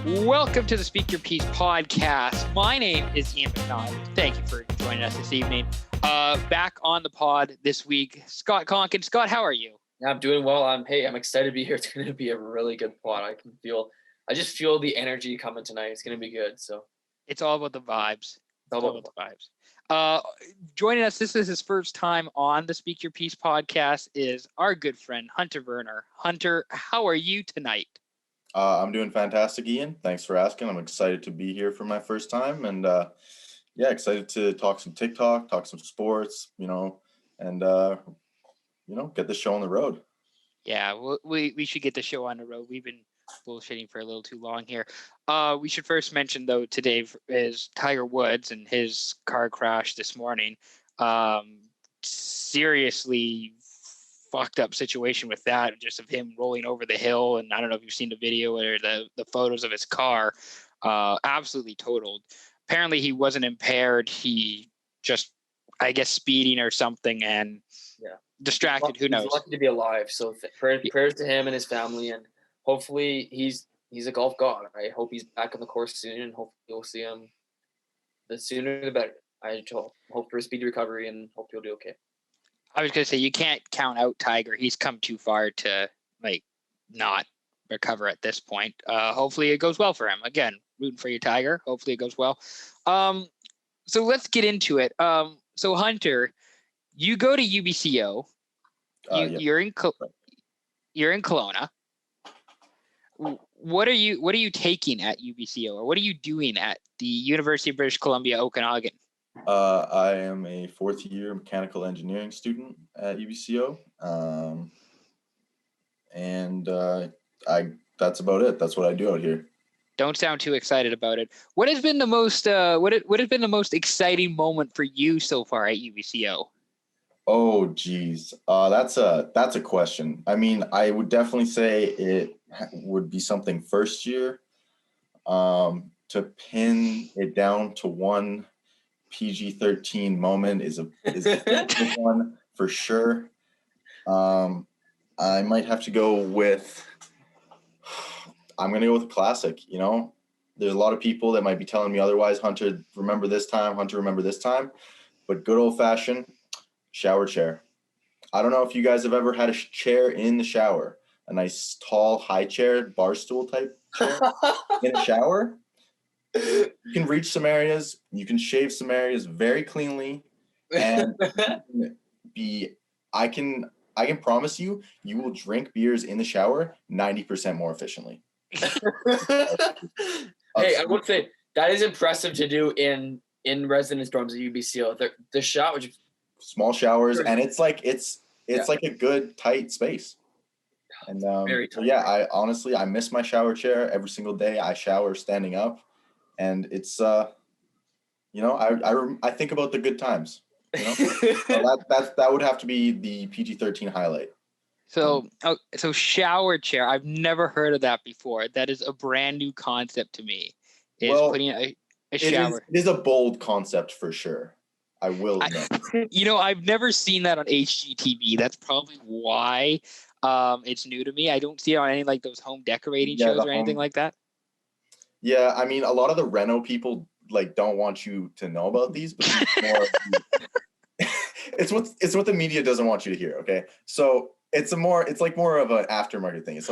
Welcome to the Speak Your Piece podcast. My name is Ian McNaught. Thank you for joining us this evening. Back on the pod this week, Scott Conkin. Scott, how are you? Yeah, I'm doing well. I'm excited to be here. It's going to be a really good pod. I just feel the energy coming tonight. It's going to be good. So it's all about the vibes. Joining us, this is his first time on the Speak Your Piece podcast, is our good friend, Hunter Verner. Hunter, how are you tonight? I'm doing fantastic, Ian. Thanks for asking. I'm excited to be here for my first time, and excited to talk some TikTok, talk some sports, and get the show on the road. Yeah, we should get the show on the road. We've been bullshitting for a little too long here. We should first mention, though, today is Tiger Woods and his car crash this morning. Seriously fucked up situation with that, just of him rolling over the hill. And I don't know if you've seen the video or the photos of his car. Absolutely totaled. Apparently he wasn't impaired. He just, I guess, speeding or something and distracted. Who knows? He's lucky to be alive. So prayers to him and his family. And hopefully he's a golf god. I hope he's back on the course soon, and hopefully you'll see him the sooner the better. I hope for a speedy recovery and hope he'll do okay. I was going to say, you can't count out Tiger. He's come too far to not recover at this point. Hopefully it goes well for him. Again, rooting for you, Tiger. Hopefully it goes well. So let's get into it. So Hunter, you go to UBCO. You're in Kelowna. What are you taking at UBCO, or what are you doing at the University of British Columbia, Okanagan? I am a fourth-year mechanical engineering student at UBCO, and that's about it. That's what I do out here. Don't sound too excited about it. What has been the most what has been the most exciting moment for you so far at UBCO? Oh, geez, that's a question. I mean, I would definitely say it would be something first year. To pin it down to one PG-13 moment is a good one for sure. I might have to go with. I'm gonna go with a classic. There's a lot of people that might be telling me otherwise. Hunter, remember this time. Hunter, remember this time. But good old fashioned shower chair. I don't know if you guys have ever had a chair in the shower, a nice tall high chair, bar stool type chair in a shower. You can reach some areas, you can shave some areas very cleanly, and I can promise you will drink beers in the shower 90% more efficiently. Hey, I would say that is impressive to do in residence dorms at UBCO. The shower, small showers, and it's like a good tight space. And very tight. So I miss my shower chair every single day. I shower standing up. And it's, I think about the good times. So that would have to be the PG-13 highlight. So shower chair. I've never heard of that before. That is a brand new concept to me. Putting a shower. It is a bold concept for sure. I will admit. I've never seen that on HGTV. That's probably why it's new to me. I don't see it on any those home decorating shows or anything like that. Yeah, I mean, a lot of the reno people don't want you to know about these, but it's what the media doesn't want you to hear. Okay, so it's more of an aftermarket thing. It's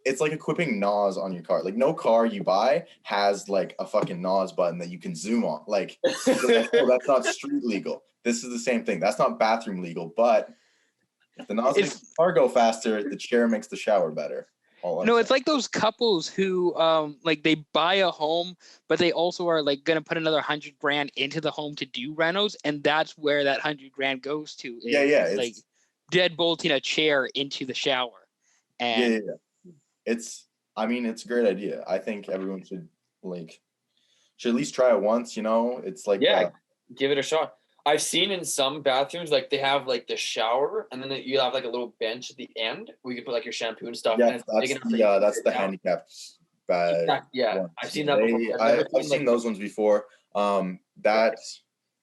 it's like equipping NOS on your car. No car you buy has a fucking NOS button that you can zoom on. That's not street legal. This is the same thing. That's not bathroom legal, but if the NOS makes the car go faster, the chair makes the shower better. No, it's like those couples who they buy a home, but they also are gonna put another $100,000 into the home to do renos, and that's where that $100,000 goes to. It's deadbolting a chair into the shower. And it's a great idea. I think everyone should at least try it once. It's give it a shot. I've seen in some bathrooms, they have the shower, and then you have a little bench at the end where you can put your shampoo and stuff. Yeah, that's the handicapped. Yeah, I've seen that before. I've seen those ones before. That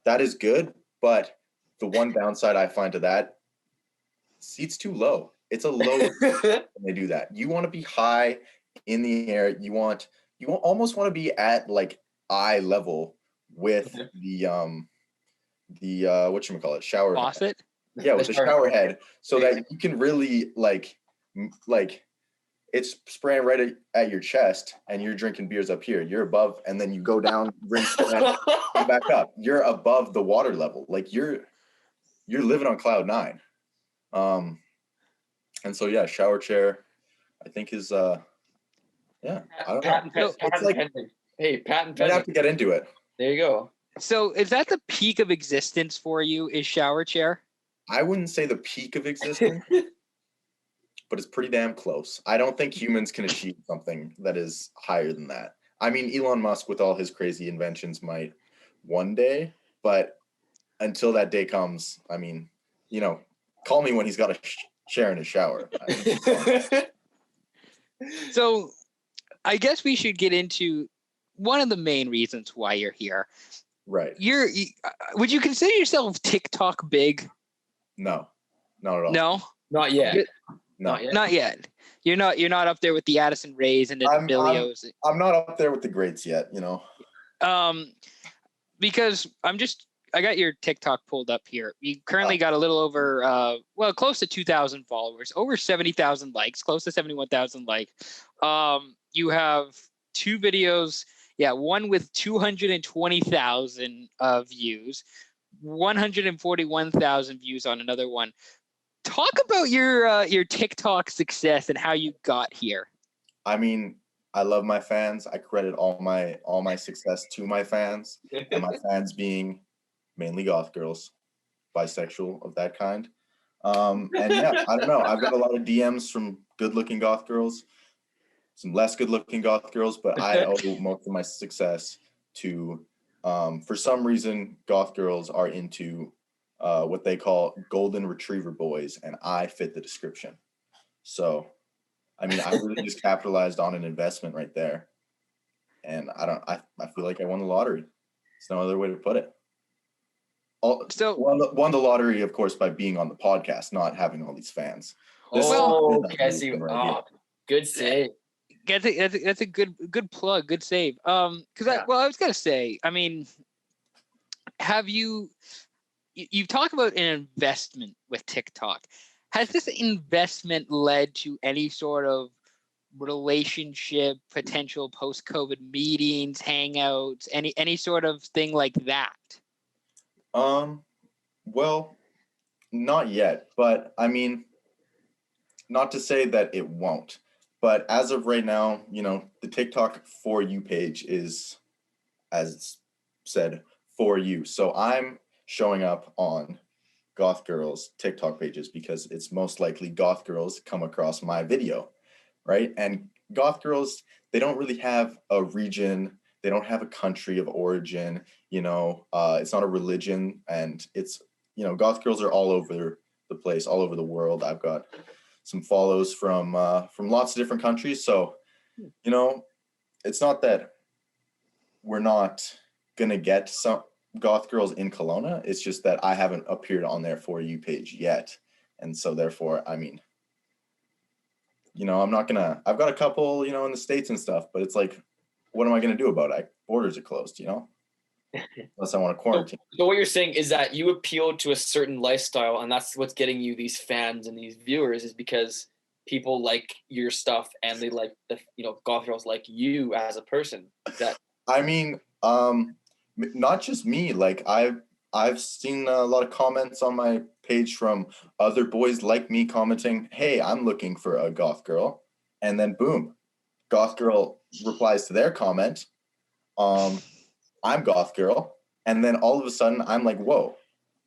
is good, but the one downside I find to that, seat's too low. It's a low when they do that. You want to be high in the air. You almost want to be at like eye level with the whatchamacallit, shower head. Faucet. Yeah, with the shower head, so that you can really like it's spraying right at your chest, and you're drinking beers up here. You're above, and then you go down, rinse, come back up. You're above the water level. Like you're living on cloud 9. And so yeah, shower chair, I think is I don't know. Patent pending. Hey, patent pending. I'd have to get into it. There you go. So is that the peak of existence for you? Is shower chair? I wouldn't say the peak of existence, but it's pretty damn close. I don't think humans can achieve something that is higher than that. I mean, Elon Musk with all his crazy inventions might one day, but until that day comes, I mean, call me when he's got a chair in his shower. So I guess we should get into one of the main reasons why you're here. Right. Would you consider yourself TikTok big? No, not at all. No, not yet. No. Not yet. You're not up there with the Addison Rays and the D'Amelios. I'm not up there with the greats yet, Because I got your TikTok pulled up here. You currently got a little over, close to 2,000 followers, over 70,000 likes, close to 71,000 likes. You have 2 videos. Yeah, one with 220,000 views, 141,000 views on another one. Talk about your TikTok success and how you got here. I mean, I love my fans. I credit all my success to my fans, and my fans being mainly goth girls, bisexual of that kind. And yeah, I don't know. I've got a lot of DMs from good-looking goth girls, some less good-looking goth girls, but I owe most of my success to, for some reason, goth girls are into what they call golden retriever boys, and I fit the description. So, I mean, I really just capitalized on an investment right there, and I feel like I won the lottery. There's no other way to put it. Won the lottery, of course, by being on the podcast, not having all these fans. Cassie, good save. That's a good plug, good save. I was gonna say, I mean, have you talk about an investment with TikTok? Has this investment led to any sort of relationship, potential post-COVID meetings, hangouts, any sort of thing like that? Well, not yet, but I mean, not to say that it won't, but as of right now, the TikTok For You page is, as said, for you. So I'm showing up on goth girls' TikTok pages because it's most likely goth girls come across my video, right? And goth girls, they don't really have a region. They don't have a country of origin, it's not a religion, and it's, goth girls are all over the place, all over the world. I've got some follows from lots of different countries. So, it's not that we're not going to get some goth girls in Kelowna. It's just that I haven't appeared on their For You page yet. And so therefore, I mean, I've got a couple, in the States and stuff, but it's like, what am I going to do about it? Borders are closed, unless I want to quarantine. So what you're saying is that you appeal to a certain lifestyle, and that's what's getting you these fans and these viewers, is because people like your stuff and they like the, goth girls like you as a person. I mean, not just me. Like I've seen a lot of comments on my page from other boys like me commenting, "Hey, I'm looking for a goth girl," and then boom, goth girl replies to their comment, I'm goth girl, and then all of a sudden I'm like, whoa,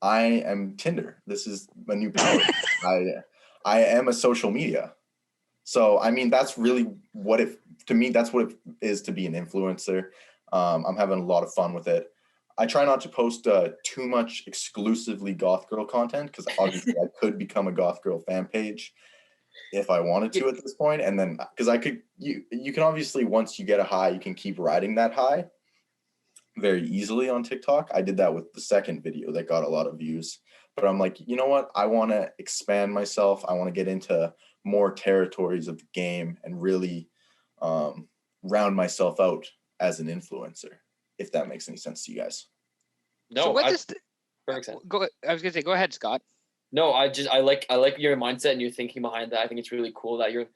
I am Tinder. This is a new power. I am a social media. So I mean, that's really that's what it is to be an influencer. I'm having a lot of fun with it. I try not to post too much exclusively goth girl content, because obviously I could become a goth girl fan page if I wanted to at this point. And then, because you can obviously, once you get a high, you can keep riding that high very easily on TikTok. I did that with the second video that got a lot of views, but I'm like, you know what? I want to expand myself. I want to get into more territories of the game and really round myself out as an influencer, if that makes any sense to you guys. No, So what does perfect sense. I was gonna say, go ahead, Scott. No, I like your mindset and your thinking behind that. I think it's really cool that you're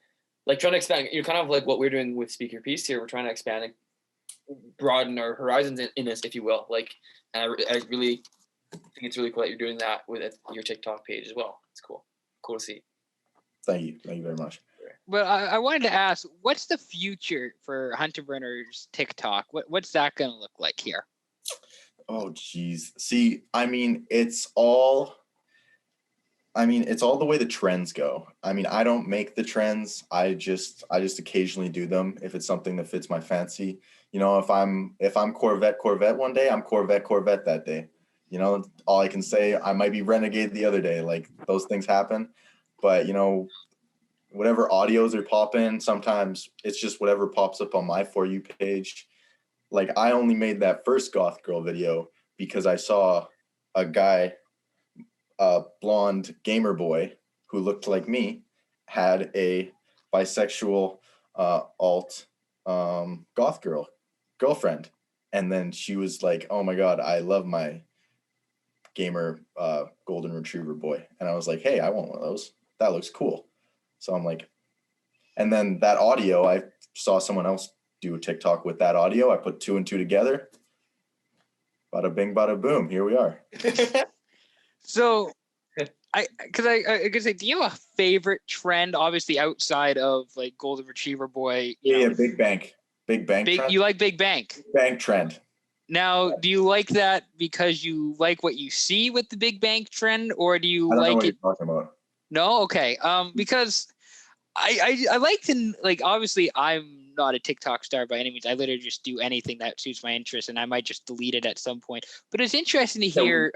like trying to expand. You're kind of like what we're doing with Speak Your Piece here. We're trying to expand and broaden our horizons in this, if you will. Like, and I really think it's really cool that you're doing that with your TikTok page as well. It's cool. Cool to see. Thank you very much. Well, I wanted to ask, what's the future for Hunter Brenner's TikTok? What's that gonna look like here? Oh, geez. See, it's all the way the trends go. I don't make the trends. I just occasionally do them if it's something that fits my fancy. If I'm Corvette one day, I'm Corvette that day. All I can say, I might be Renegade the other day. Like, those things happen. But, whatever audios are popping, sometimes it's just whatever pops up on my For You page. Like, I only made that first goth girl video because I saw a guy, a blonde gamer boy who looked like me, had a bisexual alt goth girlfriend. And then she was like, oh my God, I love my gamer golden retriever boy. And I was like, hey, I want one of those. That looks cool. So I'm like, and then that audio, I saw someone else do a TikTok with that audio. I put 2 and 2 together. Bada bing, bada boom. Here we are. So, I could say, do you have a favorite trend? Obviously, outside of like golden retriever boy. Yeah, big bank trend. You like Big Bank? Bank trend. Now, do you like that because you like what you see with the Big Bank trend, or do you I don't know like what it? you're talking about. No, okay. Because I like to, like, obviously I'm not a TikTok star by any means. I literally just do anything that suits my interest, and I might just delete it at some point. But it's interesting to hear.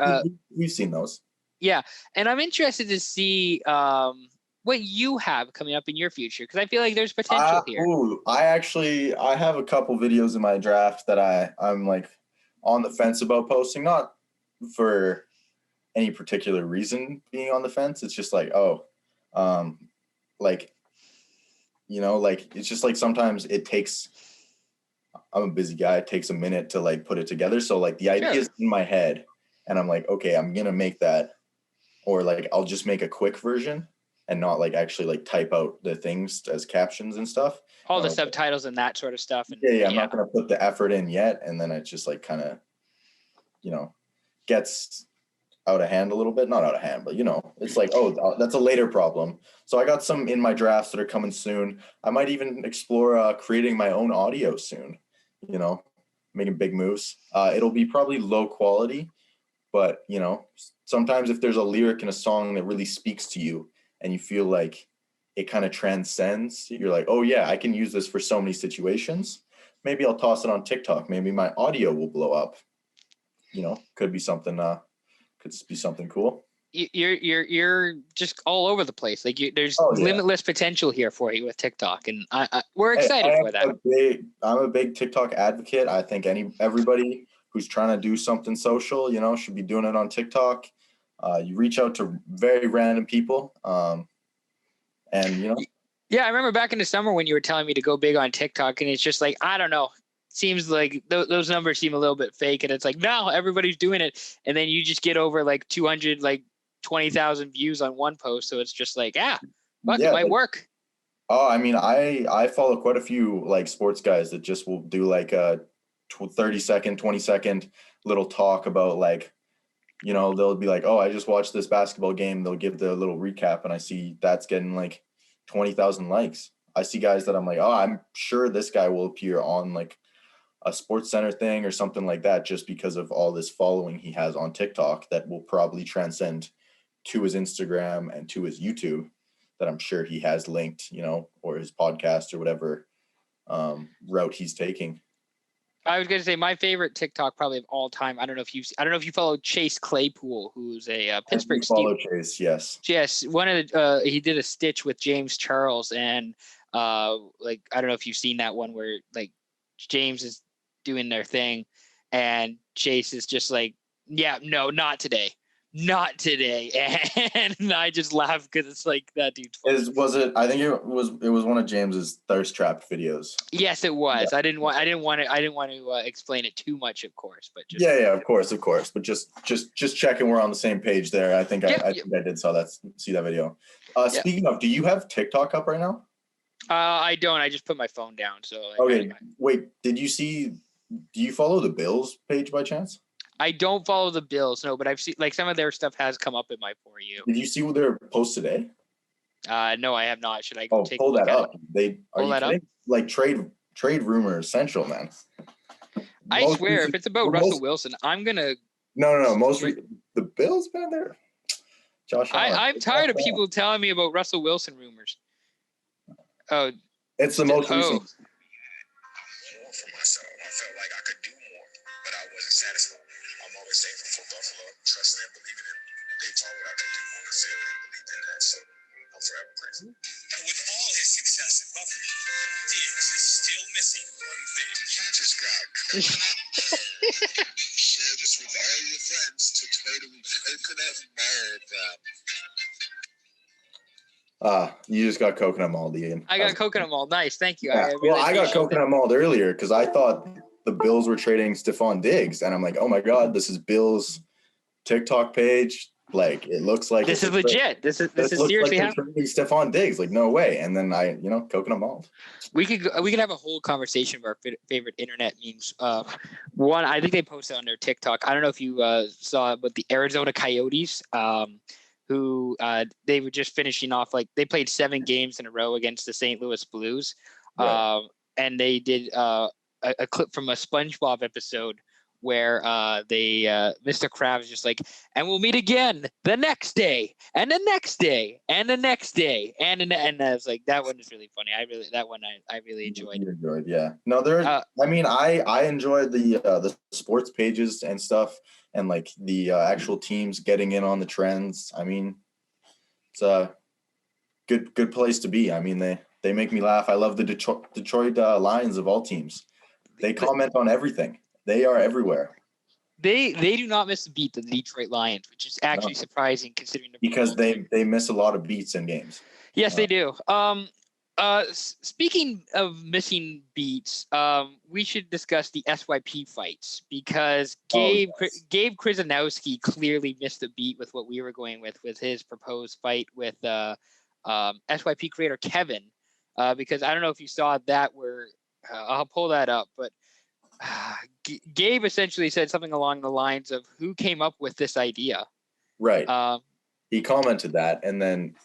We've seen those. Yeah, and I'm interested to see what you have coming up in your future, because I feel like there's potential here. I have a couple videos in my draft that I'm like on the fence about posting, not for any particular reason being on the fence. It's just like, like, like, it's just like sometimes I'm a busy guy. It takes a minute to like put it together. So like the idea is in my head and I'm like, okay, I'm going to make that, or like, I'll just make a quick version and not like actually like type out the things as captions and stuff. All the subtitles and that sort of stuff. And, I'm not going to put the effort in yet. And then it just like kind of, gets out of hand a little bit. Not out of hand, but it's like, oh, that's a later problem. So I got some in my drafts that are coming soon. I might even explore creating my own audio soon, making big moves. It'll be probably low quality, but sometimes if there's a lyric in a song that really speaks to you and you feel like it kind of transcends, you're like, oh yeah, I can use this for so many situations. Maybe I'll toss it on TikTok. Maybe my audio will blow up. Could be something cool. You're just all over the place. Like there's limitless potential here for you with TikTok, and we're excited for that. I'm a big TikTok advocate. I think everybody who's trying to do something social, should be doing it on TikTok. You reach out to very random people, and Yeah, I remember back in the summer when you were telling me to go big on TikTok, and it's just like, I don't know. Seems like those numbers seem a little bit fake, and it's like, no, everybody's doing it, and then you just get over like 200, like 20,000 views on one post, so it's just like, it might work. Oh, I follow quite a few like sports guys that just will do like a 30-second, 20-second little talk about like, they'll be like, oh, I just watched this basketball game. They'll give the little recap, and I see that's getting like 20,000 likes. I see guys that I'm like, oh, I'm sure this guy will appear on like a Sports Center thing or something like that, just because of all this following he has on TikTok that will probably transcend to his Instagram and to his YouTube that I'm sure he has linked, or his podcast or whatever route he's taking. I was going to say my favorite TikTok probably of all time. I don't know if you follow Chase Claypool, who's a Pittsburgh Steelers. Chase, yes. Yes, one of the he did a stitch with James Charles, and like I don't know if you've seen that one where like James is doing their thing, and Chase is just like, yeah, no, not today. not today. And I just laugh because it's like, that dude's funny. Was it? I think it was one of James's thirst trap videos. Yes, it was. Yeah. I didn't want to explain it too much, of course, but just yeah, of course. But just checking we're on the same page there. I think I did see that video. Speaking of, do you have TikTok up right now? I don't. I just put my phone down. So okay. Wait, do you follow the Bills page by chance? I don't follow the Bills, no, but I've seen like some of their stuff has come up in my For You. Did you see what their post today? No, I have not. Should I go take pull a look that up? Pull that up? Like trade rumor essential, man. I swear, if it's about Russell Wilson, I'm gonna. No. The Bills, man, they're Josh Allen. I'm tired of people telling me about Russell Wilson rumors. Oh, it's the most recent. For myself, I felt like I could do more, but I wasn't satisfied. I'm always thankful for Buffalo, trusting and believing in. They taught what I could do on the field and believed in that. So I'm forever grateful. With all his success in Buffalo, Diggs is still missing one thing. You just got share this with all your friends to totally coconut mad. You just got coconut mauled, Ian. I got coconut mauled. Nice, thank you. Yeah. I got coconut mauled earlier because I thought the Bills were trading Stephon Diggs, and I'm like, oh my god, this is Bills' TikTok page. Like, it looks like this is legit. This is seriously happening. Stephon Diggs, like, no way. And then I, coconut mauled. We could have a whole conversation of our favorite internet memes. One, I think they posted on their TikTok. I don't know if you saw, but the Arizona Coyotes. Who they were just finishing off, like they played 7 games in a row against the St. Louis Blues. Right. And they did a clip from a SpongeBob episode where Mr. Krabs just like, and we'll meet again the next day and the next day and the next day. And I was like, that one is really funny. I really enjoyed. Yeah. No, I enjoyed the sports pages and stuff. And like the actual teams getting in on the trends. I mean, it's a good place to be. I mean, they make me laugh. I love the Detroit Lions of all teams. They comment on everything. They are everywhere. They do not miss a beat, the Detroit Lions, which is actually surprising considering because they miss a lot of beats in games. Yes, they do. Speaking of missing beats, we should discuss the SYP fights because Gabe Krzyzanowski clearly missed a beat with what we were going with his proposed fight with SYP creator Kevin. Because I don't know if you saw that where I'll pull that up, but Gabe essentially said something along the lines of who came up with this idea. Right. He commented that, and then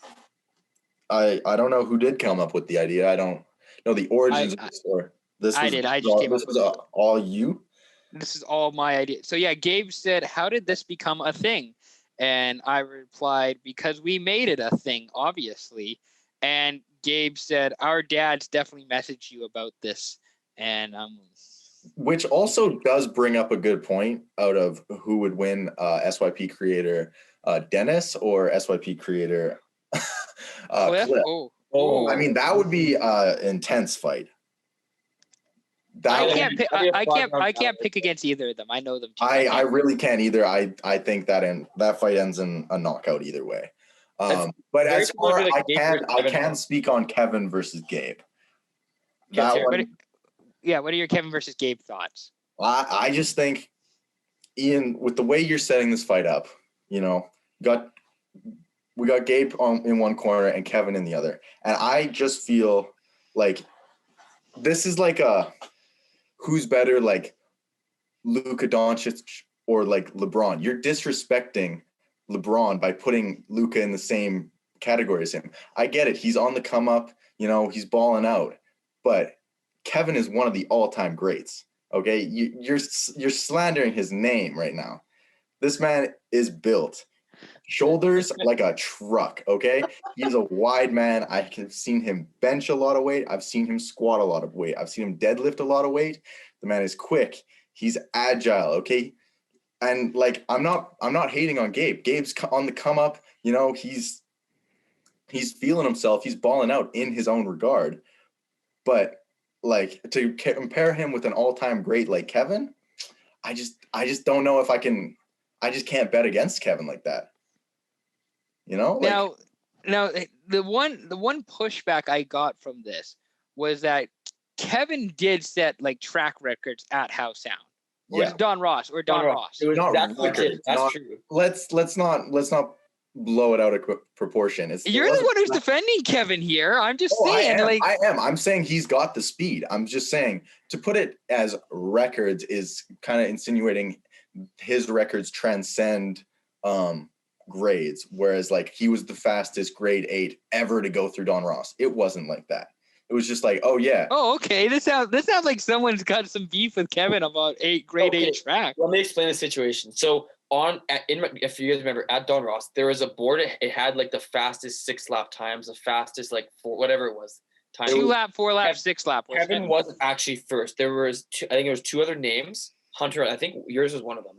I don't know who did come up with the idea. I don't know the origins of the story. I did. I just came up with it. All you? This is all my idea. So yeah, Gabe said, how did this become a thing? And I replied, because we made it a thing, obviously. And Gabe said, our dads definitely messaged you about this. And which also does bring up a good point out of who would win SYP creator Dennis or SYP creator Cliff. I mean, that would be an intense fight. I can't pick against either of them. I know them too. I really can't either. I think that fight ends in a knockout either way. But as far as I can speak on Kevin versus Gabe. What are your Kevin versus Gabe thoughts? I just think, Ian, with the way you're setting this fight up, we got Gabe in one corner and Kevin in the other. And I just feel like this is like who's better, like Luka Doncic or like LeBron. You're disrespecting LeBron by putting Luka in the same category as him. I get it. He's on the come up, he's balling out. But Kevin is one of the all-time greats. Okay? You're slandering his name right now. This man is built. Shoulders like a truck, okay? He's a wide man. I have seen him bench a lot of weight. I've seen him squat a lot of weight. I've seen him deadlift a lot of weight. The man is quick. He's agile, okay? And like I'm not hating on Gabe. Gabe's on the come up, he's feeling himself. He's balling out in his own regard. But like to compare him with an all-time great like Kevin, I just don't know if I can I just can't bet against Kevin like that. You know, like, now the one pushback I got from this was that Kevin did set like track records at House Sound. Or was it Don Ross? Or Don Ross? It was not exactly records, That's not- true. let's not blow it out of proportion. You're the one who's defending Kevin here. I'm just saying, I am. I'm saying he's got the speed. I'm just saying to put it as records is kind of insinuating his records transcend grades, whereas like he was the fastest grade 8 ever to go through Don Ross. It wasn't like that. It was just like, oh yeah. Oh, okay. This sounds like someone's got some beef with Kevin about grade 8 track. Let me explain the situation. So if you guys remember, at Don Ross, there was a board. It had like the fastest 6-lap times, the fastest like whatever it was. Time. 2-lap, 4-lap, 6-lap. Kevin wasn't actually first. There was I think there was 2 other names. Hunter, I think yours was one of them.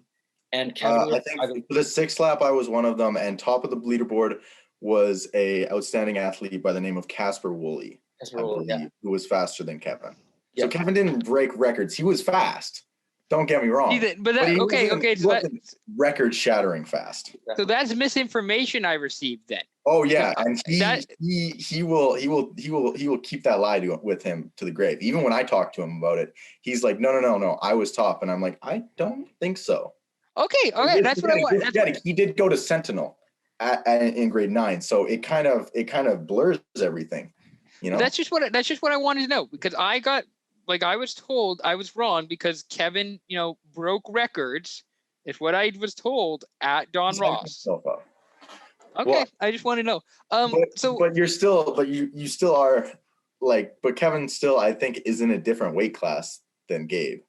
And Kevin I think for the 6th lap, I was one of them. And top of the leaderboard was a outstanding athlete by the name of Casper Woolley, who was faster than Kevin. Yeah. So Kevin didn't break records. He was fast. Don't get me wrong. Record-shattering fast. So that's misinformation I received then. Oh yeah, and he will keep that lie with him to the grave. Even when I talk to him about it, he's like, no, I was top, and I'm like, I don't think so. Okay, that's what I want. He did go to Sentinel in grade 9, so it kind of blurs everything. You know, that's just what I wanted to know, because I was told I was wrong because Kevin, broke records. Is what I was told at Don Ross. Okay, well, I just want to know. But you're still, you still are like, but Kevin still, I think, is in a different weight class than Gabe.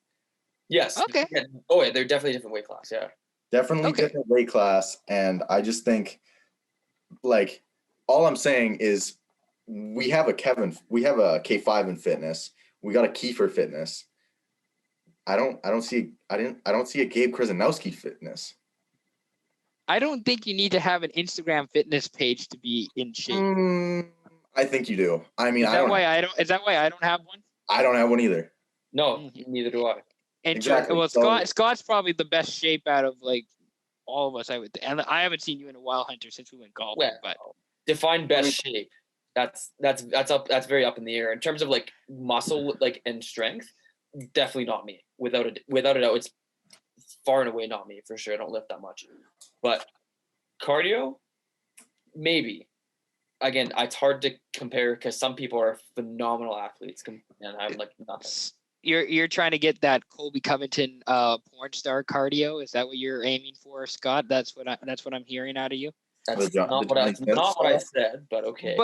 Yes. Okay. Oh yeah, they're definitely a different weight class. Yeah. Definitely different weight class, and I just think, like, all I'm saying is, we have a K5 in fitness. We got a Kiefer fitness. I don't see a Gabe Krasnowski fitness. I don't think you need to have an Instagram fitness page to be in shape. I think you do. I mean, is that why I don't have one? I don't have one either. No, neither do I. Exactly. Well, Scott's probably the best shape out of like all of us. I would, and I haven't seen you in a while, Hunter, since we went golfing. Well, but define best shape. That's up. That's very up in the air in terms of like muscle, like and strength. Definitely not me. Without a doubt, it's far and away not me for sure. I don't lift that much, but cardio, maybe. Again, it's hard to compare because some people are phenomenal athletes, and I'm like nothing. You're trying to get that Colby Covington porn star cardio. Is that what you're aiming for, Scott? That's what I'm hearing out of you. That's not what I said, but okay.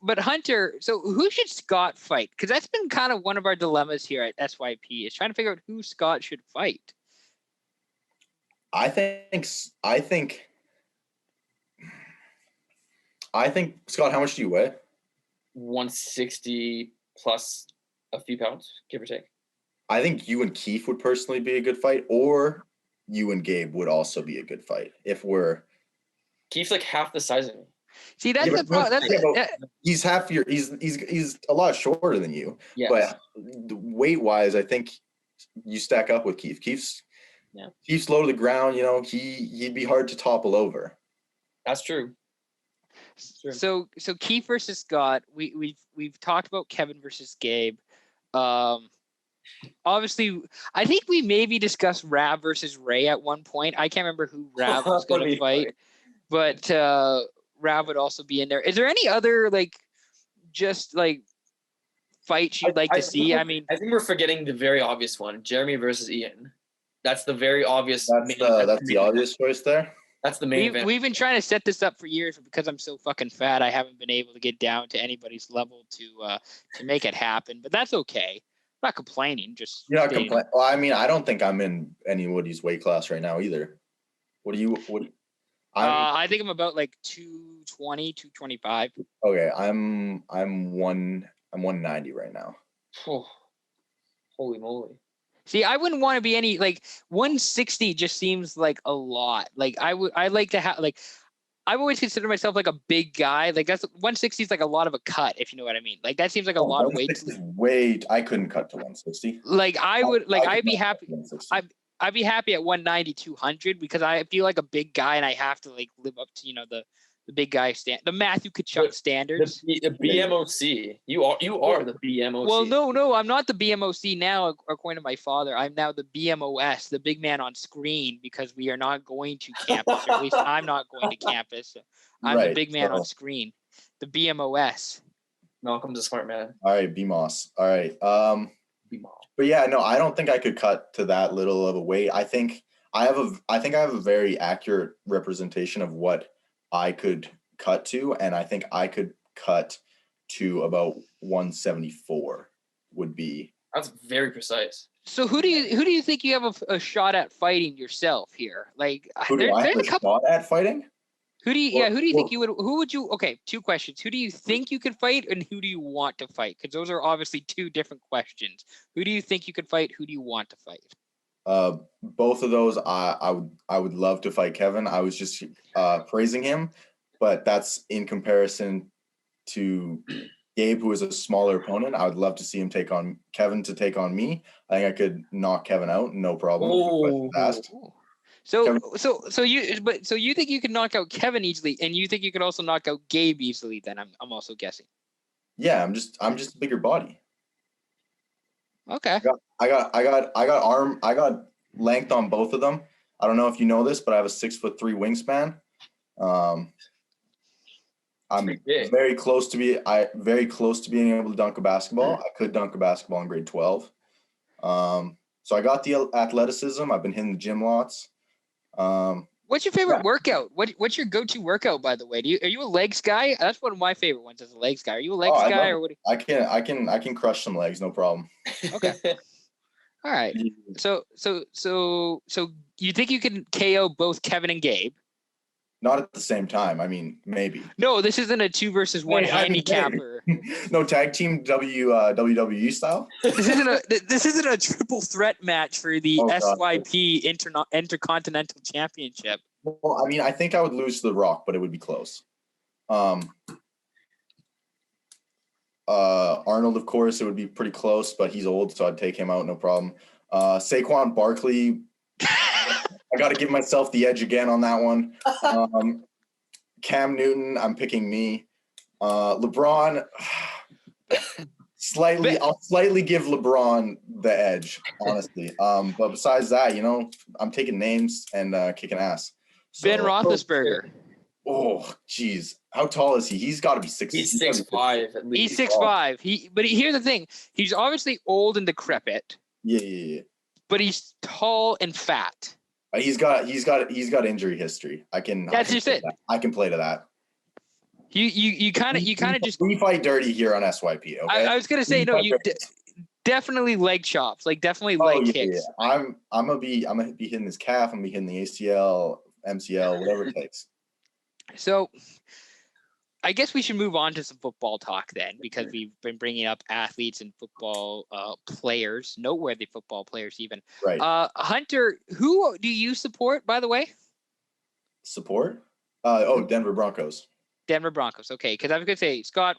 But Hunter, so who should Scott fight? Because that's been kind of one of our dilemmas here at SYP, is trying to figure out who Scott should fight. I think Scott, how much do you weigh? 160 plus a few pounds, give or take. I think you and Keith would personally be a good fight, or you and Gabe would also be a good fight if we're. Keith's like half the size of me. See, that's the problem. He's half your. He's a lot shorter than you. Yes. But weight wise, I think you stack up with Keith. Keith's low to the ground. He'd be hard to topple over. That's true. So Keith versus Scott. We've talked about Kevin versus Gabe. Obviously, I think we maybe discussed Rav versus Ray at one point. I can't remember who Rav was going to fight, but Rav would also be in there. Is there any other fights you'd like to see? I mean, I think we're forgetting the very obvious one: Jeremy versus Ian. That's the very obvious. That's the obvious choice there. That's the main event. We've been trying to set this up for years, but because I'm so fucking fat, I haven't been able to get down to anybody's level to make it happen. But that's okay. I'm not complaining. You're not complaining. Well, I mean, I don't think I'm in anybody's weight class right now either. What? I think I'm about like 220, 225. Okay, I'm 190 right now. Oh, holy moly. See, I wouldn't want to be any 160 just seems like a lot. I like to have I've always considered myself like a big guy. Like that's 160 is like a lot of a cut, if you know what I mean. Like that seems like a lot of weight. I couldn't cut to 160. I'd be happy. I'd be happy at 190, 200 because I feel like a big guy and I have to like live up to the big guy the Matthew Tkachuk standards. The BMOC. You are the BMOC. Well, no, I'm not the BMOC now, according to my father. I'm now the BMOS, the big man on screen, because we are not going to campus, or at least I'm not going to campus. I'm the big man on screen, the BMOS. Malcolm's a smart man. All right, BMOS. All right. But yeah, no, I don't think I could cut to that little of a weight. I think I have a very accurate representation of what I could cut to, and I think I could cut to about 174 would be. That's very precise. So who do you think you have a shot at fighting yourself here? Like, there's a couple shot at fighting. Who do you think you would? Who would you? Okay, two questions. Who do you think you could fight, and who do you want to fight? Because those are obviously two different questions. Who do you think you could fight? Who do you want to fight? Both of those, I would love to fight Kevin. I was just praising him, but that's in comparison to Gabe, who is a smaller opponent. I would love to see him take on Kevin to take on me. I think I could knock Kevin out, no problem. So you think you could knock out Kevin easily, and you think you could also knock out Gabe easily? Then I'm also guessing. Yeah, I'm just bigger body. Okay. I got length on both of them. I don't know if you know this, but I have a 6'3" wingspan. I'm very close to being able to dunk a basketball. I could dunk a basketball in grade 12. So I got the athleticism. I've been hitting the gym lots. What's your favorite workout? What's your go-to workout, by the way? Are you a legs guy? That's one of my favorite ones, is a legs guy. Are you a legs guy or what? I can crush some legs, no problem. Okay. All right. So you think you can KO both Kevin and Gabe? Not at the same time. I mean, maybe. No, this isn't a 2 versus 1 handicapper. No tag team WWE style. This isn't a triple threat match for the SYP Intercontinental Championship. Well, I mean, I think I would lose to The Rock, but it would be close. Arnold, of course, it would be pretty close, but he's old, so I'd take him out, no problem. Saquon Barkley. I got to give myself the edge again on that one. Cam Newton, I'm picking me. LeBron, I'll slightly give LeBron the edge, honestly. But besides that, I'm taking names and kicking ass. So, Ben Roethlisberger. Oh, geez. How tall is he? He's got to be 6'5". He's 6'5" at least. He's 6'5". But here's the thing. He's obviously old and decrepit. Yeah. But he's tall and fat. He's got injury history. I can play to that. You kind of just we fight dirty here on SYP. Okay? I was gonna say no. You definitely leg chops, like definitely leg kicks. Yeah. I'm gonna be hitting his calf. I'm gonna be hitting the ACL, MCL, whatever it takes. So, I guess we should move on to some football talk then, because we've been bringing up athletes and football players, noteworthy football players even. Right. Hunter, who do you support, by the way? Support? Denver Broncos. Denver Broncos. Okay, because I was going to say, Scott,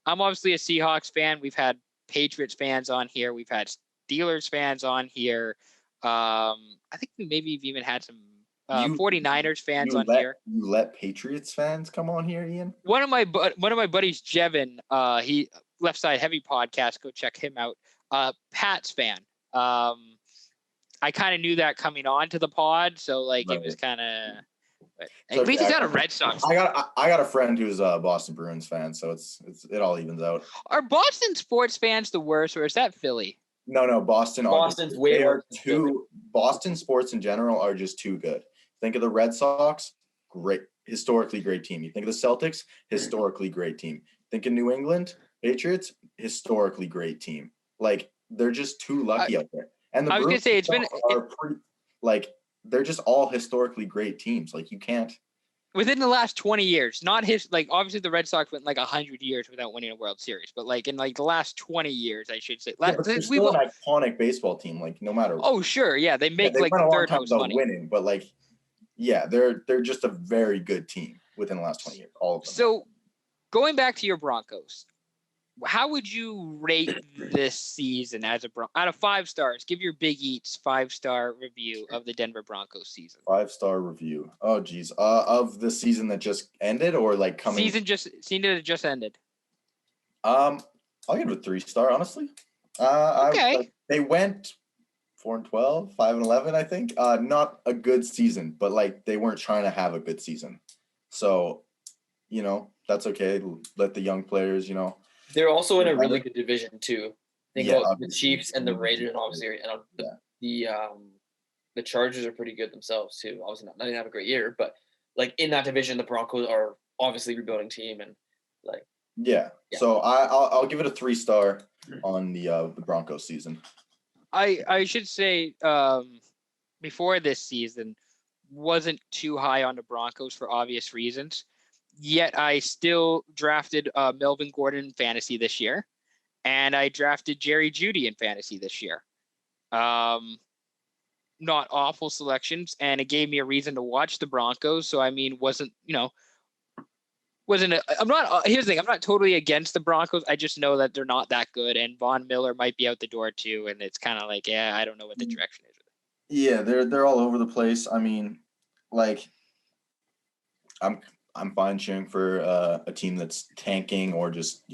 I'm obviously a Seahawks fan. We've had Patriots fans on here. We've had Steelers fans on here. I think we maybe have even had some 49ers fans on here. You let Patriots fans come on here, Ian? One of my buddies, Jevin, he Left Side Heavy podcast. Go check him out. Pats fan. I kind of knew that coming on to the pod, so like it was kind of. At least he's not a Red Sox fan. I got a friend who's a Boston Bruins fan, so it all evens out. Are Boston sports fans the worst, or is that Philly? No, Boston's way worse. Boston sports in general are just too good. Think of the Red Sox, historically great team. You think of the Celtics, historically great team. Think of New England Patriots, historically great team. Like they're just too lucky out there. And the Bruins they're just all historically great teams. Like you can't. Within the last 20 years, obviously the Red Sox went 100 years without winning a World Series, but in the last 20 years, I should say. But they're still an iconic baseball team, no matter what. Oh, sure. Yeah. They make third most money. Winning, but they're just a very good team within the last 20 years, all of them. So going back to your Broncos, how would you rate this season as out of 5 stars? Give your Big Eats 5-star review of the Denver Broncos season. 5-star review. Oh geez. Of the season that just ended, or like coming? Season just ended. I'll give it a 3-star, honestly. Okay. They went 4-12, 5-11, I think. Not a good season, but like they weren't trying to have a good season. So, that's okay. Let the young players, They're also in a really good division too. Think about the Chiefs and the Raiders, obviously, and the Chargers are pretty good themselves too. Obviously, not going to have a great year, but like in that division, the Broncos are obviously a rebuilding team, and like. Yeah. So I'll give it a 3-star on the Broncos season. I should say before this season wasn't too high on the Broncos for obvious reasons. Yet I still drafted Melvin Gordon in fantasy this year, and I drafted Jerry Jeudy in fantasy this year. Not awful selections, and it gave me a reason to watch the Broncos. So I mean, here's the thing, I'm not totally against the Broncos. I just know that they're not that good, and Von Miller might be out the door too, and it's kind of like, I don't know what the direction is. Yeah, they're all over the place. I mean, like, I'm fine cheering for a team that's tanking or just,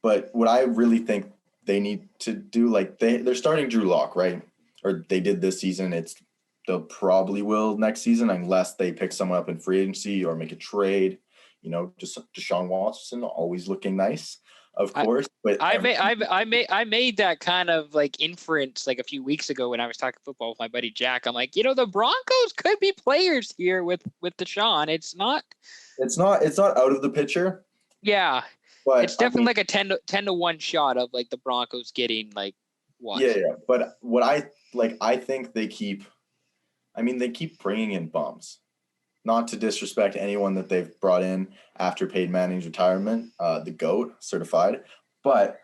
but what I really think they need to do, like they're starting Drew Lock, right? Or they did this season. They'll probably will next season unless they pick someone up in free agency or make a trade. Just Deshaun Watson always looking nice, of course. But I made that kind of like inference like a few weeks ago when I was talking football with my buddy Jack. I'm like, the Broncos could be players here with Deshaun. It's not out of the picture. Yeah, but it's definitely like a 10 to 1 shot of like the Broncos getting like Watson. Yeah. But what I think they keep bringing in bums. Not to disrespect anyone that they've brought in after Peyton Manning's retirement, the GOAT certified. But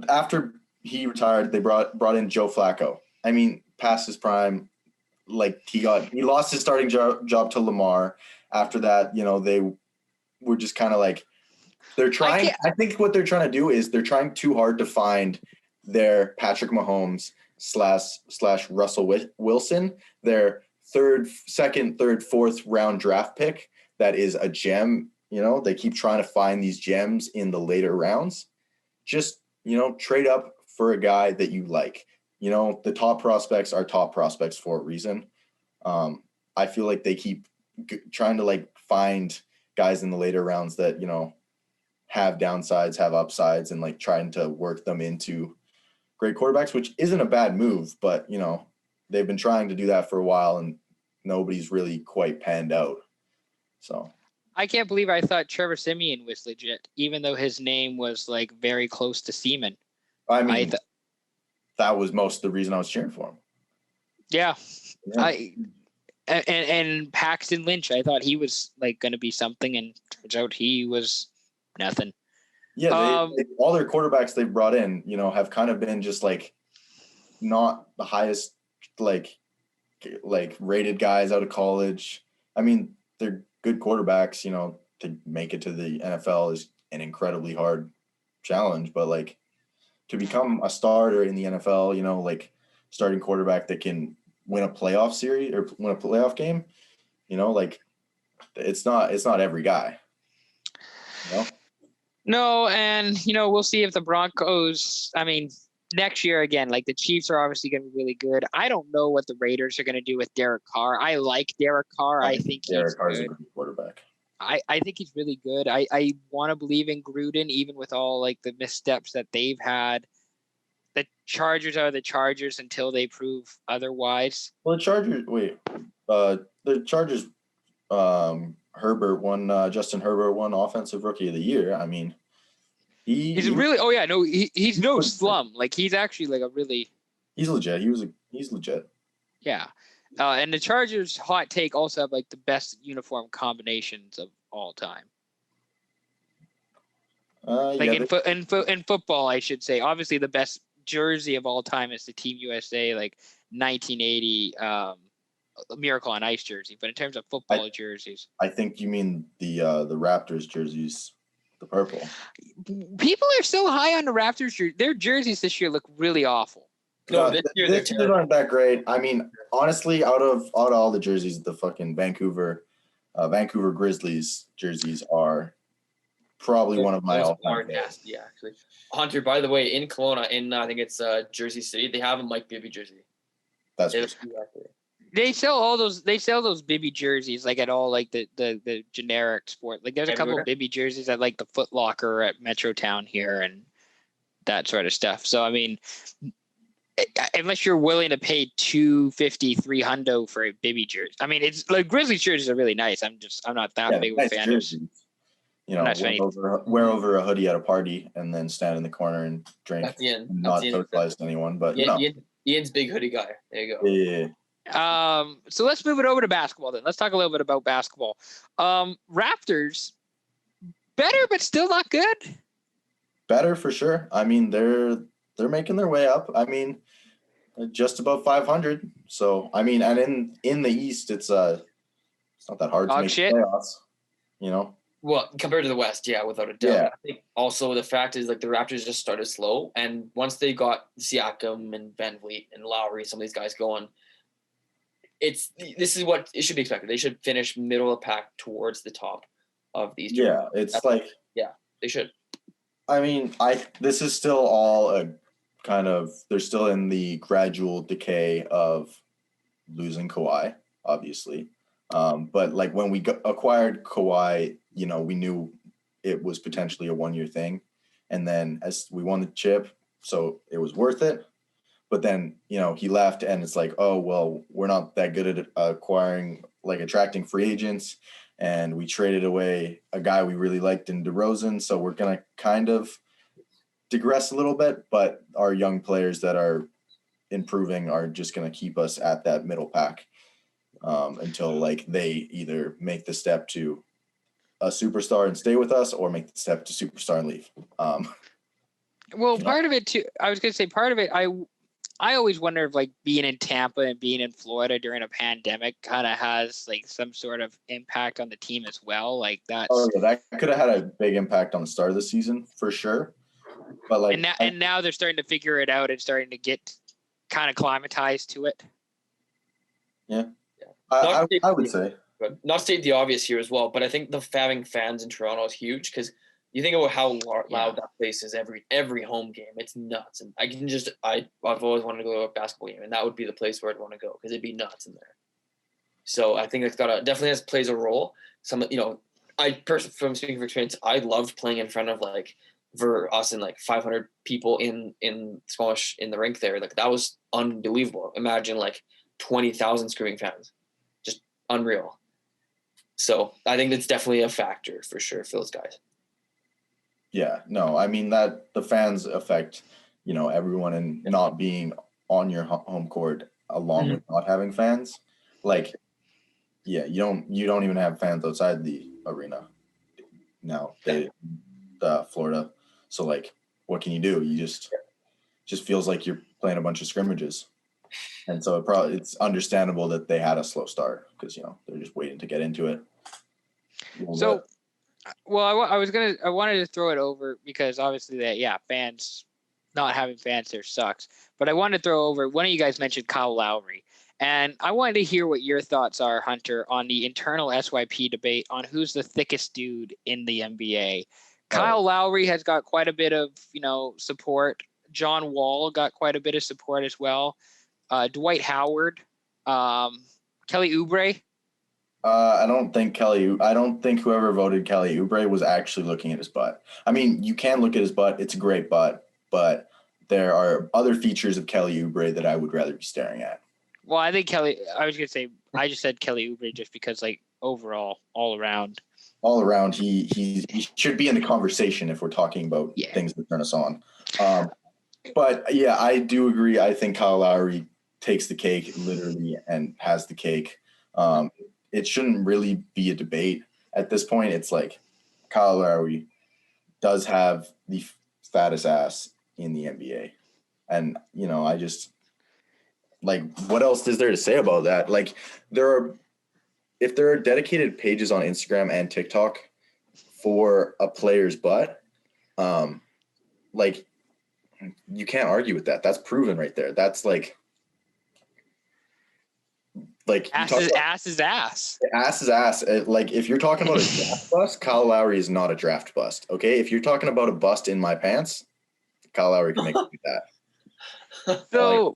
after he retired, they brought in Joe Flacco. I mean, past his prime, like he lost his starting job to Lamar. After that, they were just kind of like they're trying. I think what they're trying to do is they're trying too hard to find their Patrick Mahomes / Russell Wilson, their second, third, fourth round draft pick that is a gem. They keep trying to find these gems in the later rounds. Just, trade up for a guy that you like. The top prospects are top prospects for a reason. I feel like they keep trying to like find guys in the later rounds that, have downsides, have upsides, and like trying to work them into great quarterbacks, which isn't a bad move, but they've been trying to do that for a while and nobody's really quite panned out. So I can't believe I thought Trevor Siemian was legit, even though his name was like very close to Seaman. I mean, that was most of the reason I was cheering for him. Yeah. And Paxton Lynch, I thought he was like going to be something, and turns out he was nothing. Yeah, all their quarterbacks they've brought in, have kind of been just like not the highest like rated guys out of college. I mean, they're good quarterbacks. To make it to the NFL is an incredibly hard challenge, but like to become a starter in the NFL, like starting quarterback that can win a playoff series or win a playoff game, like it's not every guy. No, and we'll see if the Broncos, next year again, like the Chiefs are obviously going to be really good. I don't know what the Raiders are going to do with Derek Carr. I like Derek Carr. I think Derek Carr is a good quarterback. I think he's really good. I want to believe in Gruden, even with all like the missteps that they've had. The Chargers are the Chargers until they prove otherwise. Well, the Chargers, Justin Herbert won Offensive Rookie of the Year. I mean, he's no slum. Like he's actually like he's legit. He's legit. Yeah. And the Chargers, hot take, also have like the best uniform combinations of all time. In football, I should say. Obviously, the best jersey of all time is the Team USA, like 1980 Miracle on Ice jersey. But in terms of football jerseys, I think you mean the Raptors jerseys. the purple. People are so high on the Raptors. Their jerseys this year look really awful. No, this year they're this year terrible. aren't that great. I mean, honestly, out of all the jerseys, the fucking Vancouver Grizzlies jerseys are probably one of my Those all-time are favorites. nasty, actually. Hunter, by the way, in Kelowna, I think it's Jersey City, they have a Mike Bibby jersey. That's They for look sure. exactly. They sell all those. They sell those Bibby jerseys like at all like the generic sport. Like there's a couple Everywhere? of Bibby jerseys at like the Foot Locker at Metrotown here and that sort of stuff. So I mean, unless you're willing to pay $250, $300 for a Bibby jersey, I mean it's like Grizzlies jerseys are really nice. I'm not that big of a nice fan jerseys. You know, Nice wear over a hoodie at a party and then stand in the corner and drink. That's Ian. And not socialize to anyone, but you know. Ian's big hoodie guy. There you go. Yeah. So let's move it over to basketball then. Let's talk a little bit about basketball. Raptors, better but still not good. Better for sure. I mean, they're making their way up. I mean, just above 500. So I mean, and in the East, it's not that hard to make the playoffs. You know. Well, compared to the West, yeah, without a doubt. Yeah. I think also the fact is like the Raptors just started slow, and once they got Siakam and VanVleet and Lowry, some of these guys going, this is what it should be expected. They should finish middle of the pack towards the top of these. Yeah, it's they should. I mean, this is still all a kind of they're still in the gradual decay of losing Kawhi, obviously. But like when we acquired Kawhi, you know, we knew it was potentially a 1-year thing. And then as we won the chip, so it was worth it. But then, you know, he left and it's like, oh, well, we're not that good at attracting free agents. And we traded away a guy we really liked in DeRozan. So we're going to kind of digress a little bit. But our young players that are improving are just going to keep us at that middle pack. Until like they either make the step to a superstar and stay with us or make the step to superstar and leave. Part of it too, I was going to say part of it, I always wonder if like being in Tampa and being in Florida during a pandemic kind of has like some sort of impact on the team as well. Like that's. Oh yeah, that could have had a big impact on the start of the season for sure. But like, and now they're starting to figure it out and starting to get kind of climatized to it. Yeah. I would say. Not to state the obvious here as well, but I think having fans in Toronto is huge because you think about how loud that place is every home game. It's nuts, and I've always wanted to go to a basketball game, and that would be the place where I'd want to go because it'd be nuts in there. So I think it's definitely plays a role. Some from speaking from experience, I loved playing in front of like for us and like 500 people in smallish in the rink there. Like that was unbelievable. Imagine like 20,000 screaming fans. Unreal. So I think that's definitely a factor for sure for those guys. Yeah, no, I mean that the fans affect, you know, everyone and not being on your home court along with not having fans. Like, yeah, you don't even have fans outside the arena now. Florida. So like, what can you do? You just feels like you're playing a bunch of scrimmages. And so it's understandable that they had a slow start because, you know, they're just waiting to get into it. So, well, I wanted to throw it over because obviously fans, not having fans there sucks. But I wanted to throw over, one of you guys mentioned Kyle Lowry. And I wanted to hear what your thoughts are, Hunter, on the internal SYP debate on who's the thickest dude in the NBA. Kyle Lowry has got quite a bit of, you know, support. John Wall got quite a bit of support as well. Dwight Howard, Kelly Oubre. I don't think whoever voted Kelly Oubre was actually looking at his butt. I mean, you can look at his butt. It's a great butt, but there are other features of Kelly Oubre that I would rather be staring at. Well, I think I was going to say, I just said Kelly Oubre just because like overall, all around, he should be in the conversation if we're talking about things that turn us on. But yeah, I do agree. I think Kyle Lowry takes the cake literally and has the cake. It shouldn't really be a debate at this point. It's like Kyle Lowry does have the fattest ass in the NBA. And, you know, I just like, what else is there to say about that? Like if there are dedicated pages on Instagram and TikTok for a player's butt, like you can't argue with that. That's proven right there. That's like ass is ass is ass. Ass is ass. Like if you're talking about a draft bust, Kyle Lowry is not a draft bust. Okay, if you're talking about a bust in my pants, Kyle Lowry can make me do that. So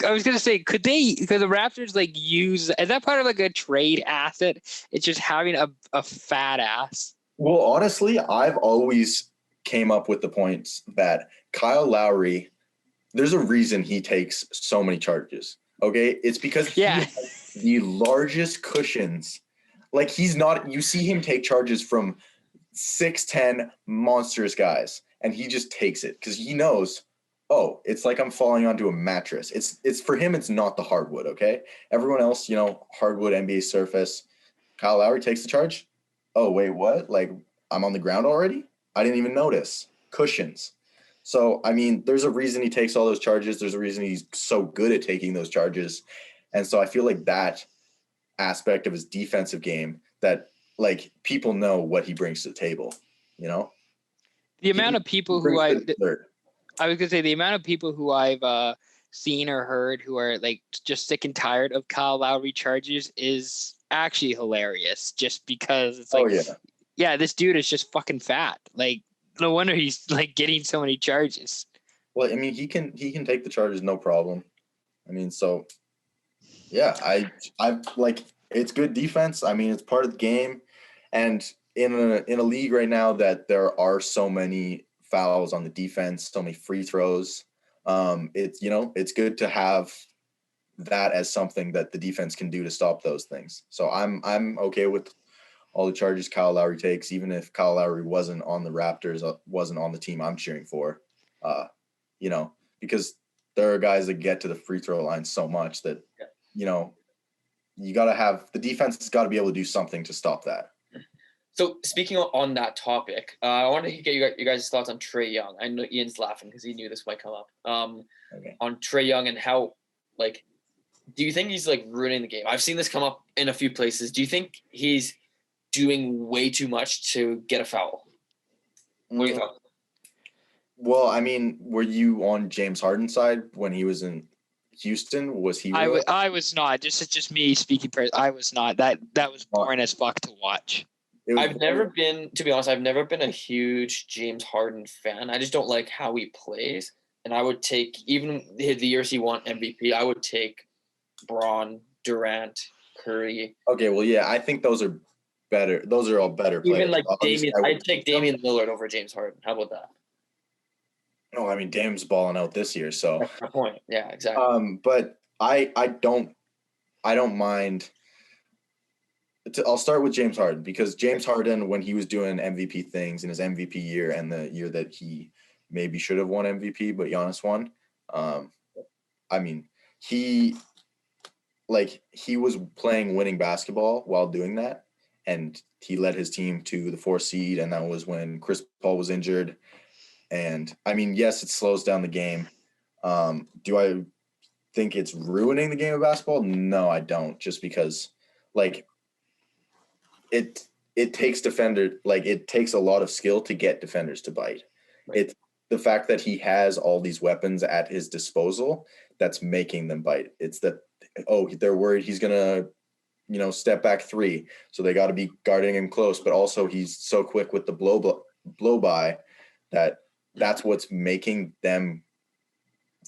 I was gonna say, could the Raptors like use, is that part of like a trade asset? It's just having a fat ass. Well, honestly, I've always came up with the points that Kyle Lowry, there's a reason he takes so many charges. Okay, it's because he has the largest cushions. Like he's not. You see him take charges from 6'10" monstrous guys, and he just takes it because he knows. Oh, it's like I'm falling onto a mattress. It's for him. It's not the hardwood. Okay, everyone else, hardwood NBA surface. Kyle Lowry takes the charge. Oh wait, what? Like I'm on the ground already? I didn't even notice. Cushions. So, I mean, there's a reason he takes all those charges. There's a reason he's so good at taking those charges. And so I feel like that aspect of his defensive game that, like, people know what he brings to the table, The amount of people who I was going to say, the amount of people who I've seen or heard who are, like, just sick and tired of Kyle Lowry charges is actually hilarious just because it's like, yeah, this dude is just fucking fat. Like, no wonder he's like getting so many charges. Well, I mean, he can take the charges, no problem. I mean, so yeah, I like it's good defense. I mean, it's part of the game, and in a league right now that there are so many fouls on the defense, so many free throws. It's good to have that as something that the defense can do to stop those things. So I'm okay with all the charges Kyle Lowry takes, even if Kyle Lowry wasn't on the Raptors, wasn't on the team I'm cheering for, because there are guys that get to the free throw line so much that, you got to have – the defense has got to be able to do something to stop that. So speaking on that topic, I wanted to get your guys' thoughts on Trae Young. I know Ian's laughing because he knew this might come up. On Trae Young and how, like, do you think he's, like, ruining the game? I've seen this come up in a few places. Do you think he's – doing way too much to get a foul? What do you think? Well, I mean, were you on James Harden's side when he was in Houston? Was he? I was not. It's just me speaking. I was not. That was boring as fuck to watch. I've never been a huge James Harden fan. I just don't like how he plays. And I would take, even the years he won MVP, I would take Braun, Durant, Curry. Okay, well, yeah, I think those are better. Those are all better players. Even like Damian, I'd take Damian Lillard over James Harden. How about that? No, I mean Dame's balling out this year, so. That's my point. Yeah, exactly. But I don't mind. I'll start with James Harden because James Harden, when he was doing MVP things in his MVP year and the year that he maybe should have won MVP, but Giannis won. I mean, he was playing winning basketball while doing that. And he led his team to the 4th seed, and that was when Chris Paul was injured. And, I mean, yes, it slows down the game. Do I think it's ruining the game of basketball? No, I don't, just because, like, it takes it takes a lot of skill to get defenders to bite. Right. It's the fact that he has all these weapons at his disposal that's making them bite. It's that, they're worried he's going to – step back 3. So they got to be guarding him close, but also he's so quick with the blow by that's what's making them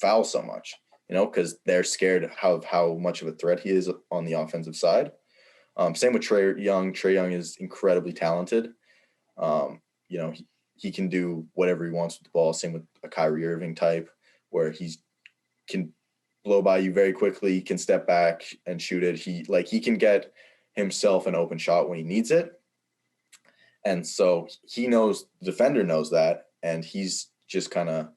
foul so much, because they're scared of how much of a threat he is on the offensive side. Same with Trae Young. Trae Young is incredibly talented. He can do whatever he wants with the ball. Same with a Kyrie Irving type, where he can blow by you very quickly. He can step back and shoot it. He can get himself an open shot when he needs it. And so the defender knows that, and he's just kind of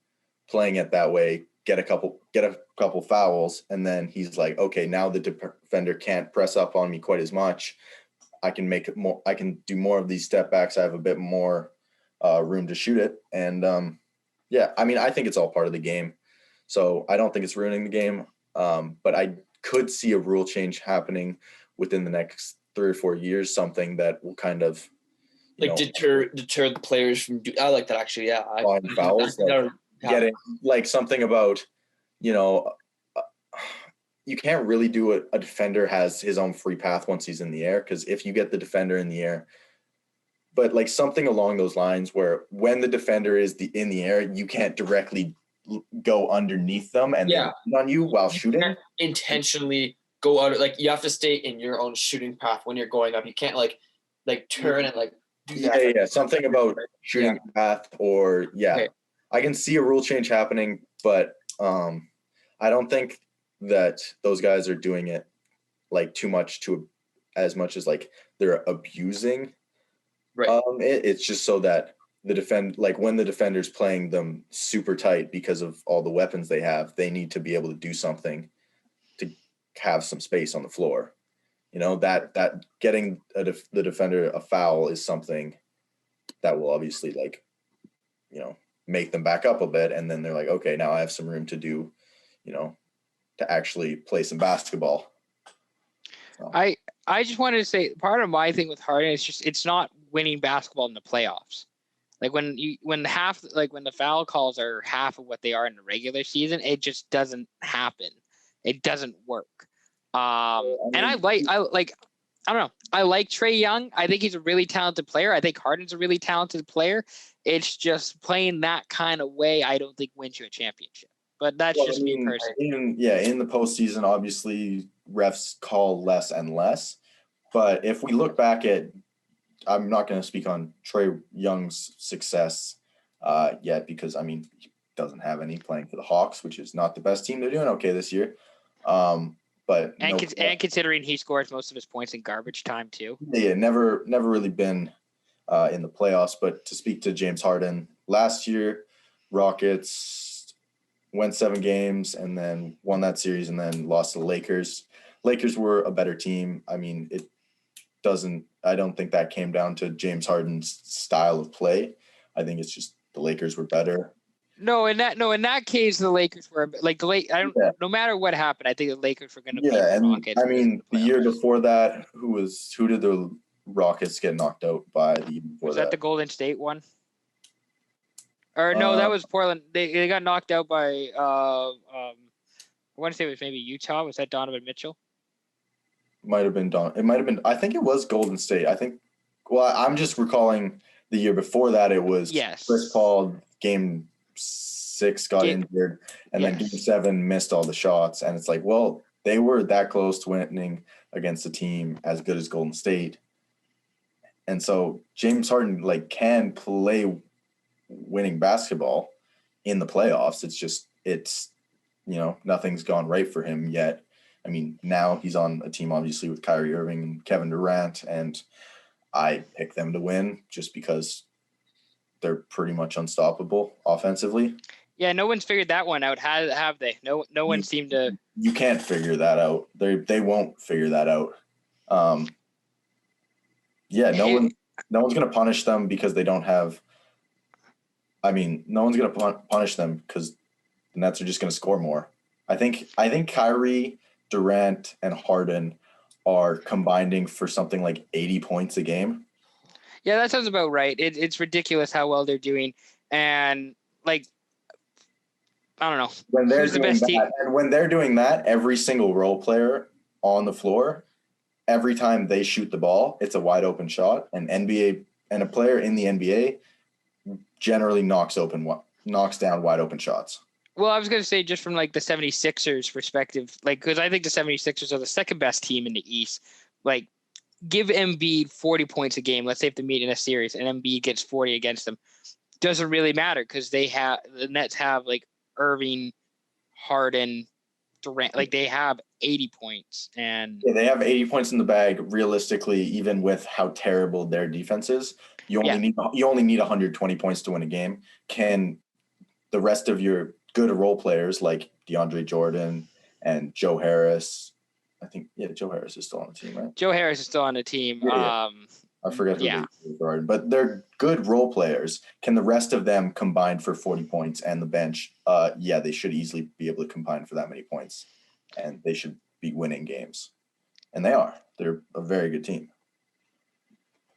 playing it that way, get a couple fouls, and then he's like, okay, now the defender can't press up on me quite as much. I can do more of these step backs. I have a bit more room to shoot it. And I mean, I think it's all part of the game. So I don't think it's ruining the game, but I could see a rule change happening within the next 3 or 4 years, something that will kind of, like deter the players from. I like that actually. Yeah, on fouls, getting like something about, you can't really do it. A defender has his own free path once he's in the air, because if you get the defender in the air, but like something along those lines where when the defender is in the air, you can't directly go underneath them and they land on you while shooting. Can't intentionally go out, like you have to stay in your own shooting path when you're going up. You can't like turn and like do that. Yeah, something about shooting path or Okay. I can see a rule change happening, but I don't think that those guys are doing it like too much as much as like they're abusing. Right. It's just so that when the defender's playing them super tight because of all the weapons they have, they need to be able to do something to have some space on the floor. That getting the defender a foul is something that will obviously make them back up a bit, and then they're like, okay, now I have some room to do, to actually play some basketball. So. I just wanted to say part of my thing with Harden is just it's not winning basketball in the playoffs. Like when the foul calls are half of what they are in the regular season, it just doesn't happen. It doesn't work. And I don't know. I like Trae Young. I think he's a really talented player. I think Harden's a really talented player. It's just playing that kind of way, I don't think wins you a championship. But that's me personally. In the postseason, obviously refs call less and less. But if we look back at, I'm not going to speak on Trae Young's success yet, because he doesn't have any, playing for the Hawks, which is not the best team. They're doing okay this year. But considering he scores most of his points in garbage time too. Yeah, never really been in the playoffs. But to speak to James Harden, last year, Rockets went 7 games and then won that series and then lost to the Lakers. Lakers were a better team. I don't think that came down to James Harden's style of play. I think it's just the Lakers were better. No, in that case, the Lakers were like no matter what happened, I think the Lakers were going to beat the Rockets. The year before that, who did the Rockets get knocked out by the year before? Was that the Golden State one? Or no, that was Portland. They got knocked out by I want to say it was maybe Utah. Was that Donovan Mitchell? Might have been It might have been. I think it was Golden State. I think. Well, I'm just recalling the year before that. It was Chris Paul. Game 6 got injured, and then Game 7 missed all the shots. And it's like, well, they were that close to winning against a team as good as Golden State. And so James Harden can play winning basketball in the playoffs. It's just nothing's gone right for him yet. Now he's on a team obviously with Kyrie Irving and Kevin Durant, and I pick them to win just because they're pretty much unstoppable offensively. Yeah, no one's figured that one out. Have they? No one seemed to. You can't figure that out. They won't figure that out. No one's going to punish them because they don't have. No one's going to punish them because the Nets are just going to score more. I think Kyrie, Durant, and Harden are combining for something like 80 points a game. Yeah, that sounds about right. It's ridiculous how well they're doing, and I don't know. When they're doing that, every single role player on the floor, every time they shoot the ball, it's a wide open shot. And a player in the NBA generally knocks down wide open shots. Well, I was going to say, just from the 76ers perspective, because I think the 76ers are the second best team in the East. Give Embiid 40 points a game. Let's say if they meet in a series and Embiid gets 40 against them, doesn't really matter because the Nets have Irving, Harden, Durant. They have 80 points, and they have 80 points in the bag. Realistically, even with how terrible their defense is, you only need 120 points to win a game. Can the rest of your good role players like DeAndre Jordan and Joe Harris? I think Joe Harris is still on the team, right? Joe Harris is still on the team. Yeah. I forget who they are, but they're good role players. Can the rest of them combine for 40 points and the bench? They should easily be able to combine for that many points, and they should be winning games. And they are. They're a very good team.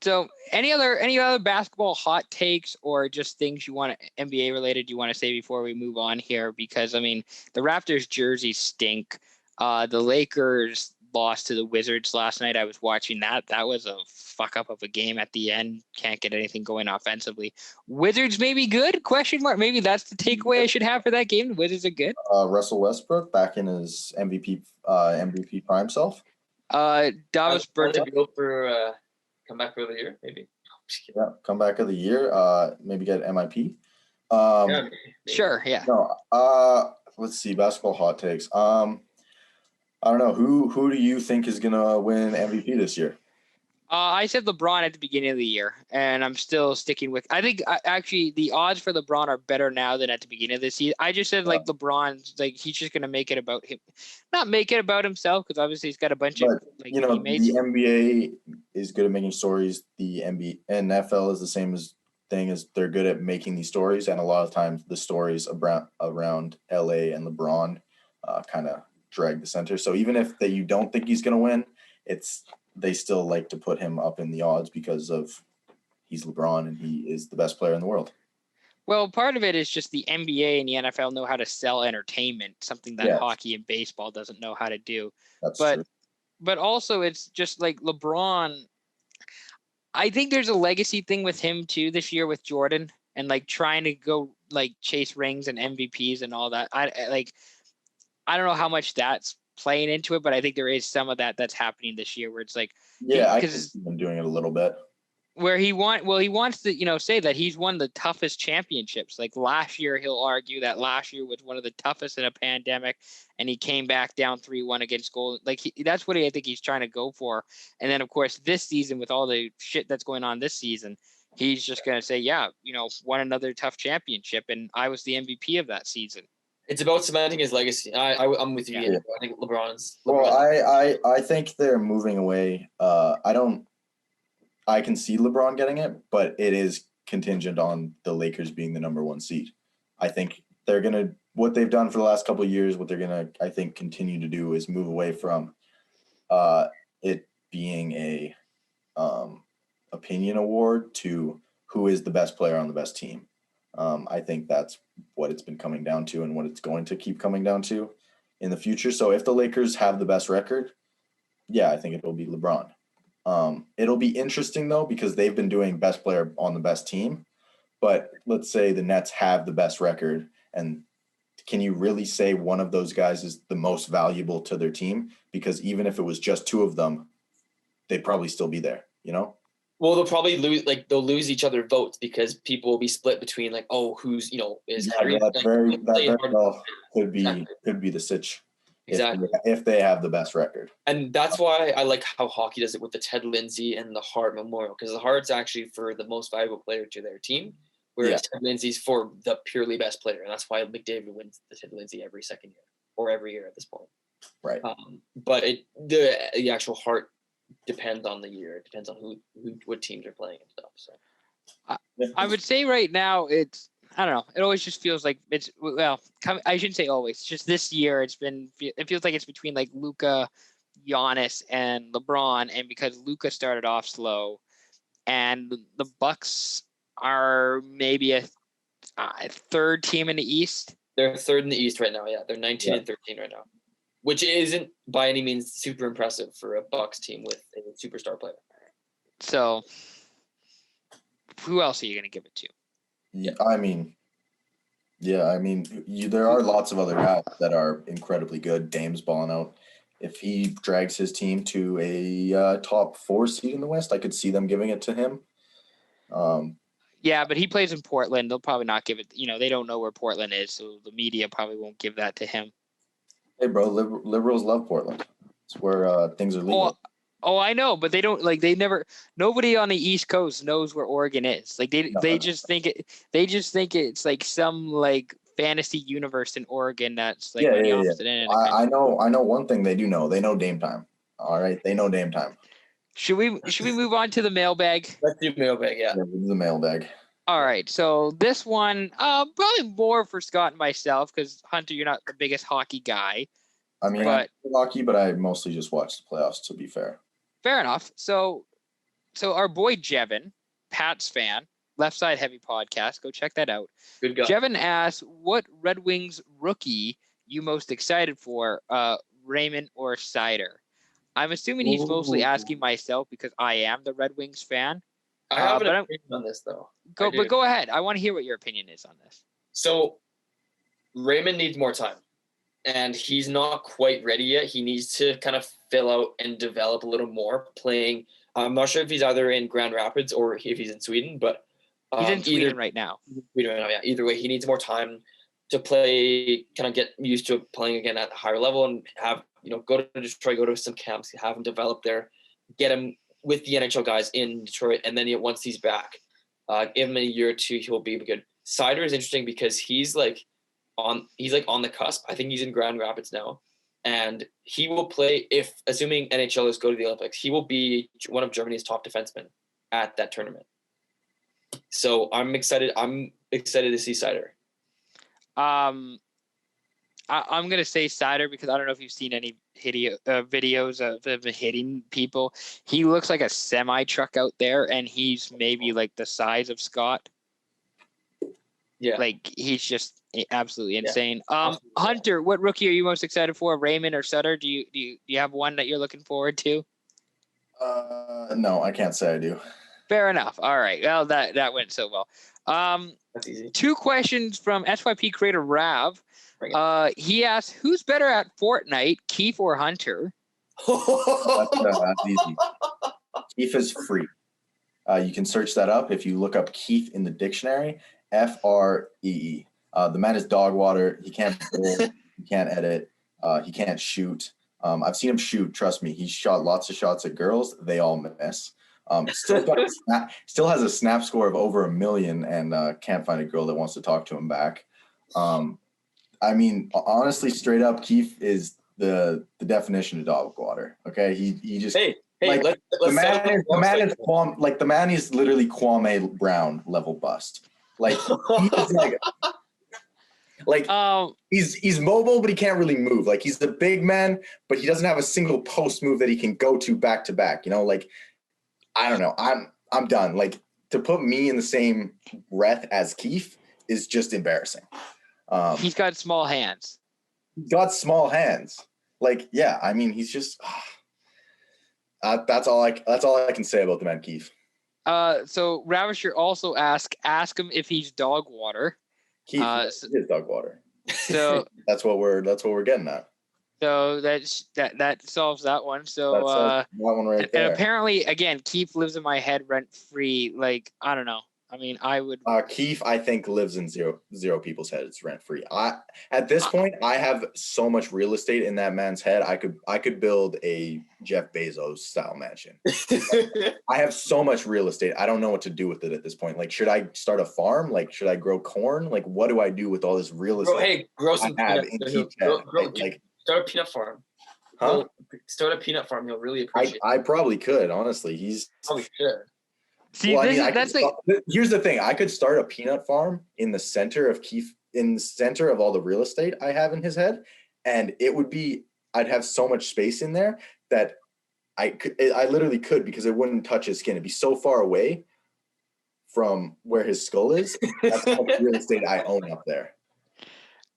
So any other basketball hot takes or just things you want NBA related you want to say before we move on here? Because I mean, the Raptors jerseys stink. The Lakers lost to the Wizards last night. I was watching that. That was a fuck up of a game at the end. Can't get anything going offensively. Wizards may be good? Question mark. Maybe that's the takeaway I should have for that game. The Wizards are good. Russell Westbrook back in his MVP prime self. Davis Bertans. Go for comeback for the year, maybe. Yeah, comeback of the year. Maybe get MIP. Yeah, maybe. Sure. Yeah. No. Let's see. Basketball hot takes. I don't know who do you think is gonna win MVP this year? I said LeBron at the beginning of the year, and I'm still sticking with. I think actually the odds for LeBron are better now than at the beginning of the season. I just said like LeBron's like he's just gonna make it about him, not make it about himself because obviously he's got a bunch of like teammates. The NBA is good at making stories. The NFL is the same thing as they're good at making these stories, and a lot of times the stories around LA and LeBron kind of drag the center. So even if you don't think he's gonna win, they still like to put him up in the odds because of he's LeBron and he is the best player in the world. Well, part of it is just the NBA and the NFL know how to sell entertainment, something that hockey and baseball doesn't know how to do. That's true. But also it's just like LeBron. I think there's a legacy thing with him too this year with Jordan and like trying to go like chase rings and MVPs and all that. I don't know how much that's playing into it, but I think there is some of that's happening this year where it's like, I can see him doing it a little bit. Where he wants to, say that he's won the toughest championships. Like last year, he'll argue that last year was one of the toughest in a pandemic, and he came back down 3-1 against Golden. Like that's what I think he's trying to go for. And then of course this season with all the shit that's going on this season, he's just gonna say, won another tough championship, and I was the MVP of that season. It's about cementing his legacy. I'm with you. Yeah. I think LeBron's. Well, I think they're moving away. I can see LeBron getting it, but it is contingent on the Lakers being the number one seed. I think they're gonna what they've done for the last couple of years. What they're gonna, I think, continue to do is move away from it being a opinion award to who is the best player on the best team. I think that's what it's been coming down to and what it's going to keep coming down to in the future. So if the Lakers have the best record, I think it will be LeBron. It'll be interesting though, because they've been doing best player on the best team, but let's say the Nets have the best record, and can you really say one of those guys is the most valuable to their team? Because even if it was just two of them, they'd probably still be there, Well, they'll probably lose. Like they'll lose each other votes because people will be split between like, who's is Harry. That very well could be the sitch. Exactly. If they have the best record. And that's why I like how hockey does it with the Ted Lindsay and the Hart Memorial, because the Hart's actually for the most valuable player to their team, whereas Ted Lindsay's for the purely best player, and that's why McDavid wins the Ted Lindsay every second year or every year at this point. Right. But the actual Hart depends on the year. It depends on what teams are playing and stuff. So I would say right now I don't know. It always just feels like I shouldn't say always. It's just this year it feels like it's between like Luka, Giannis, and LeBron. And because Luka started off slow, and the Bucks are maybe a third team in the East. They're third in the East right now. Yeah, they're 19 and 13 right now, which isn't by any means super impressive for a Bucks team with a superstar player. So, who else are you going to give it to? There are lots of other guys that are incredibly good. Dame's balling out. If he drags his team to a top 4 seed in the West, I could see them giving it to him. But he plays in Portland. They'll probably not give it. They don't know where Portland is, so the media probably won't give that to him. Hey, bro, liberals love Portland. It's where things are legal. Oh, I know, but they don't nobody on the East Coast knows where Oregon is. Like they just think it's like some like fantasy universe in Oregon that's like the opposite end. I know one thing they do know. They know Dame time. All right, they know Dame time. Should we move on to the mailbag? Let's do mailbag, yeah. We'll do the mailbag. All right, so this one probably more for Scott and myself because Hunter, you're not the biggest hockey guy. I mean, I play hockey, but I mostly just watch the playoffs. To be fair. Fair enough. So So our boy Jevin, Pats fan, Left Side Heavy podcast, go check that out. Good guy. Jevin asks, what Red Wings rookie you most excited for, Raymond or Sider? I'm assuming he's mostly asking myself because I am the Red Wings fan. I have an opinion on this, though. But go ahead. I want to hear what your opinion is on this. So Raymond needs more time, and he's not quite ready yet. He needs to kind of fill out and develop a little more playing. I'm not sure if he's either in Grand Rapids or if he's in Sweden, but he's in Sweden right now. Yeah. Either way, he needs more time to play, kind of get used to playing again at a higher level, and have, go to Detroit, go to some camps, have him develop there, get him with the NHL guys in Detroit, and then once he's back, give him a year or two, he'll be good. Sider is interesting because he's on the cusp. I think he's in Grand Rapids now, and he will play, if assuming NHLers go to the Olympics, he will be one of Germany's top defensemen at that tournament. So I'm excited. I'm excited to see Sider. I'm gonna say Sider because I don't know if you've seen any videos of him hitting people. He looks like a semi truck out there, and he's maybe like the size of Scott. Yeah, like he's just absolutely insane. Hunter, what rookie are you most excited for, Raymond or Sutter? Do you have one that you're looking forward to? No, I can't say I do. Fair enough. All right. Well, that went so well. That's easy. 2 questions from SYP creator Rav. He asked, who's better at Fortnite, Keith or Hunter? That's easy. Keith is free. You can search that up if you look up Keith in the dictionary. Free. The man is dog water. He can't pull, he can't edit, he can't shoot. I've seen him shoot. Trust me, he's shot lots of shots at girls. They all miss. Still has a snap score of over 1 million, and can't find a girl that wants to talk to him back. I mean, honestly, straight up, Keith is the definition of dog water. Okay, he just the man is literally Kwame Brown level bust. Like he's mobile, but he can't really move. Like he's the big man, but he doesn't have a single post move that he can go to back. Like I don't know. I'm done. Like to put me in the same breath as Keith is just embarrassing. He's got small hands. Like, yeah, I mean, he's just that's all I can say about the man Keith. So Ravisher also ask him if he's dog water. Keith is dog water. So that's what we're getting at. So that solves that one. So that one right there. And apparently, again, Keith lives in my head rent free. Like, I don't know. I mean, I would. Keith, I think, lives in zero people's heads rent free. At this point, I have so much real estate in that man's head. I could build a Jeff Bezos style mansion. I have so much real estate. I don't know what to do with it at this point. Like, should I start a farm? Like, should I grow corn? Like, what do I do with all this real estate? Grow some peanuts. Start a peanut farm. Huh? Start a peanut farm. You'll really appreciate it. I probably could, honestly. He's probably should. See, well, here's the thing. I could start a peanut farm in the center of Keith, in the center of all the real estate I have in his head, and I'd have so much space in there that I literally could, because it wouldn't touch his skin. It'd be so far away from where his skull is. That's how much real estate I own up there.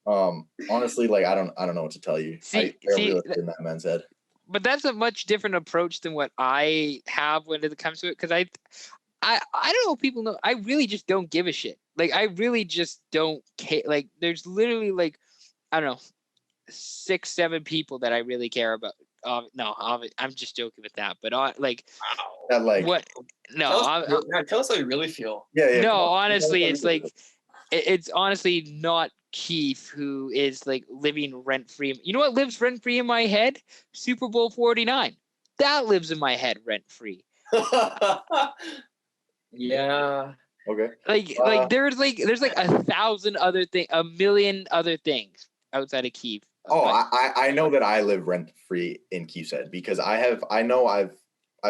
Honestly, like I don't know what to tell you. I real estate in that man's head. But that's a much different approach than what I have when it comes to it, because I don't know if people know, I really just don't give a shit. Like, I really just don't care. Like, there's literally, like, I don't know, 6-7 people that I really care about. No, I'm just joking with that. But, what? No. Tell us how you really feel. Yeah. No, honestly, it's like, it's honestly not Keith who is, like, living rent-free. You know what lives rent-free in my head? Super Bowl 49. That lives in my head rent-free. Yeah. Okay. Like there's 1,000 other things, 1 million other things outside of Keith. I know that I live rent free in Keith's head, because I've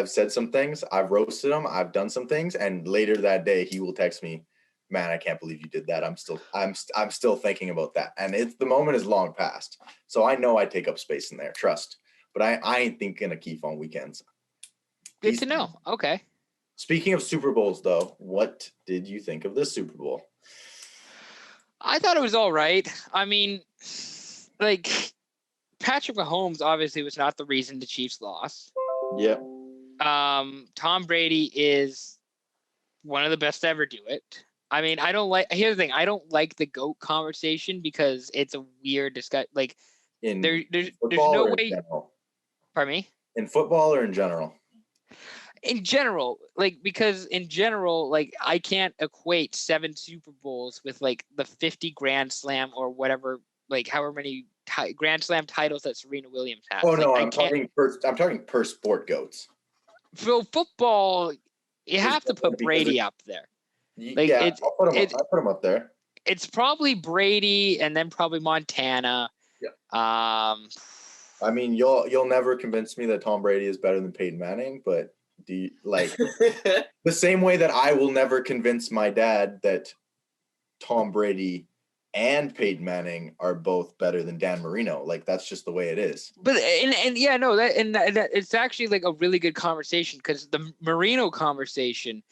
said some things, I've roasted him, I've done some things, and later that day he will text me, "Man, I can't believe you did that. I'm still thinking about that." And the moment is long past. So I know I take up space in there. Trust. But I ain't thinking of Keith on weekends. Good to know. Okay. Speaking of Super Bowls, though, what did you think of this Super Bowl? I thought it was all right. I mean, like, Patrick Mahomes obviously was not the reason the Chiefs lost. Yeah. Tom Brady is one of the best to ever do it. I mean, here's the thing. I don't like the GOAT conversation because it's a weird discussion. Like, there's no way. General? Pardon me? In football or in general? In general, because in general, I can't equate 7 Super Bowls with the 50 Grand Slam or whatever, however many Grand Slam titles that Serena Williams has. Oh no, I'm talking per sport GOATs. For football, you have to put Brady up there. I'll put him up there. It's probably Brady and then probably Montana. Yeah. I mean, you'll never convince me that Tom Brady is better than Peyton Manning, but do you, the same way that I will never convince my dad that Tom Brady and Peyton Manning are both better than Dan Marino. That's just the way it is. But that it's actually a really good conversation, because the Marino conversation,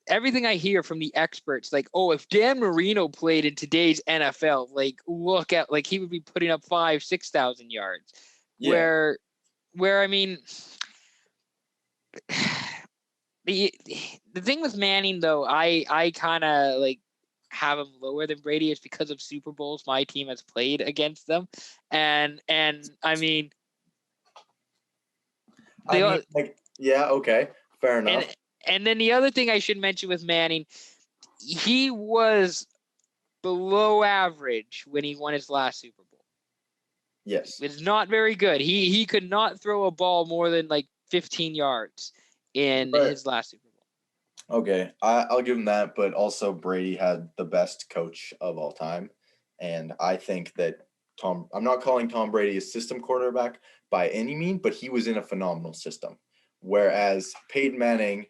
everything I hear from the experts, if Dan Marino played in today's NFL, look at he would be putting up 5,000-6,000 yards. Yeah. Where I mean, the thing with Manning, though, I kind of have him lower than Brady is because of Super Bowls my team has played against them, and I mean, okay, fair enough. And then the other thing I should mention with Manning, he was below average when he won his last Super Bowl. Yes, it's not very good. He could not throw a ball more than 15 yards in his last Super Bowl. Okay, I'll give him that, but also Brady had the best coach of all time, and I think that I'm not calling Tom Brady a system quarterback by any means, but he was in a phenomenal system, whereas Peyton Manning,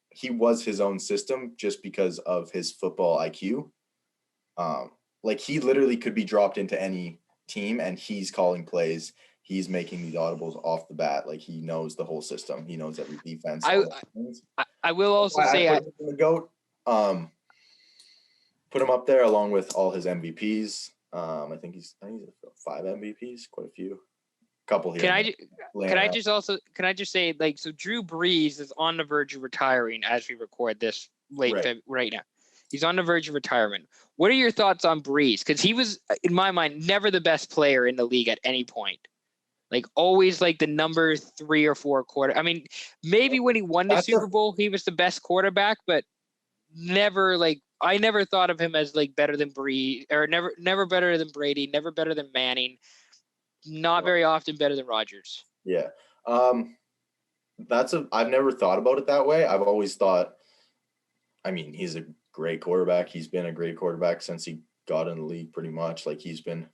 he was his own system just because of his football IQ. He literally could be dropped into any team, and he's calling plays. He's making these audibles off the bat. He knows the whole system. He knows every defense. I will also say I put him in the GOAT. Put him up there along with all his MVPs. I think he's 5 MVPs, quite a few. Couple here. Can I just say, so Drew Brees is on the verge of retiring as we record this right now. He's on the verge of retirement. What are your thoughts on Brees? Because he was, in my mind, never the best player in the league at any point. Always the number 3 or 4 quarter. I mean, maybe when he won the Super Bowl, he was the best quarterback, but never I never thought of him as better than Brees, or never better than Brady, never better than Manning, not very often better than Rodgers. Yeah. I've never thought about it that way. I've always thought, I mean, he's a great quarterback. He's been a great quarterback since he got in the league, pretty much. He's been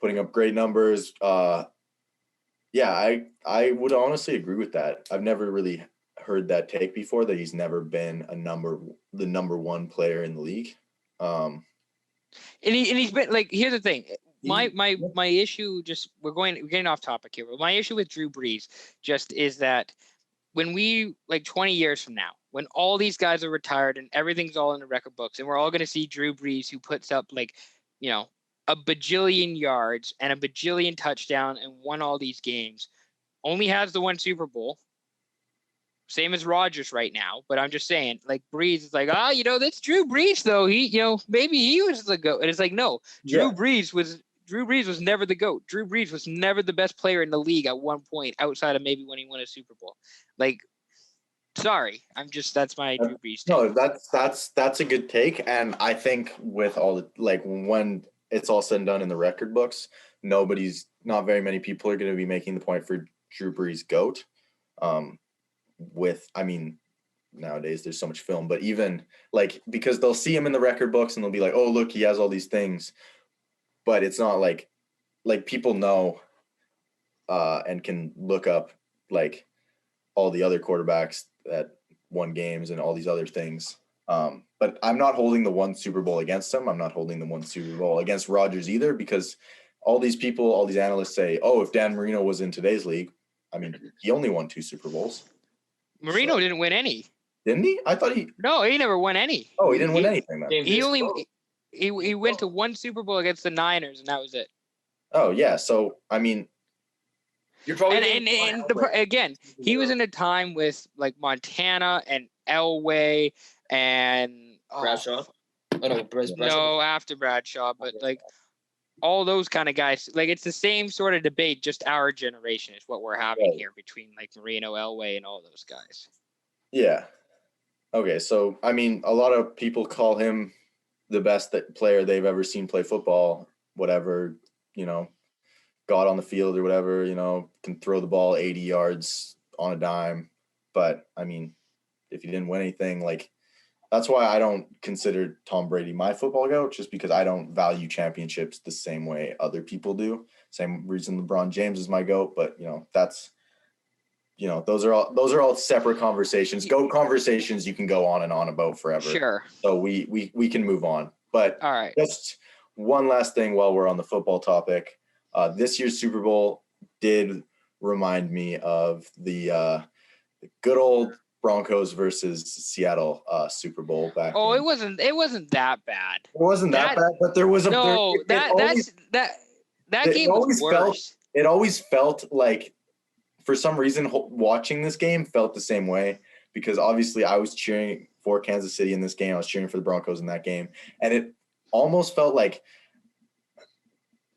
putting up great numbers. I would honestly agree with that. I've never really heard that take before, that he's never been the number 1 player in the league. And he's been here's the thing. My issue, we're getting off topic here, but my issue with Drew Brees just is that when we 20 years from now, when all these guys are retired and everything's all in the record books, and we're all going to see Drew Brees, who puts up a bajillion yards and a bajillion touchdown and won all these games, only has the 1 Super Bowl, same as Rodgers right now. But I'm just saying, Brees is that's Drew Brees, though. He, maybe he was the GOAT. And it's no, Drew Brees was never the GOAT. Drew Brees was never the best player in the league at one point, outside of maybe when he won a Super Bowl. Sorry, that's my Drew Brees take. No, that's a good take, and I think with all the when it's all said and done in the record books, not very many people are going to be making the point for Drew Brees GOAT. Nowadays there's so much film, but even because they'll see him in the record books and they'll be oh, look, he has all these things, but it's not like people know and can look up all the other quarterbacks that won games and all these other things. But I'm not holding the 1 Super Bowl against him. I'm not holding the 1 Super Bowl against Rodgers either, because all these analysts say, if Dan Marino was in today's league, I mean, he only won 2 Super Bowls. Marino didn't win any. Didn't he? I thought he. No, he never won any. Oh, he didn't win anything then. He only he went to one Super Bowl against the Niners, and that was it. Oh yeah, so I mean, You're probably again, he was in a time with like Montana and Elway and Bradshaw. Oh no, Bradshaw. No, after Bradshaw, but like all those kind of guys. Like it's the same sort of debate, just our generation is what we're having here between like Marino, Elway, and all those guys. Yeah. Okay, so I mean, a lot of people call him the best player they've ever seen play football. Whatever, got on the field or whatever, can throw the ball 80 yards on a dime. But I mean, if he didn't win anything, like that's why I don't consider Tom Brady my football GOAT, just because I don't value championships the same way other people do. Same reason LeBron James is my GOAT, but that's those are all separate conversations. GOAT conversations you can go on and on about forever. Sure. So we can move on. But all right. Just one last thing while we're on the football topic. This year's Super Bowl did remind me of the good old Broncos versus Seattle Super Bowl back. Oh, it wasn't that bad. It wasn't that bad, but there was a that game was worse. It always felt like, for some reason, watching this game felt the same way, because obviously I was cheering for Kansas City in this game. I was cheering for the Broncos in that game, and it almost felt like,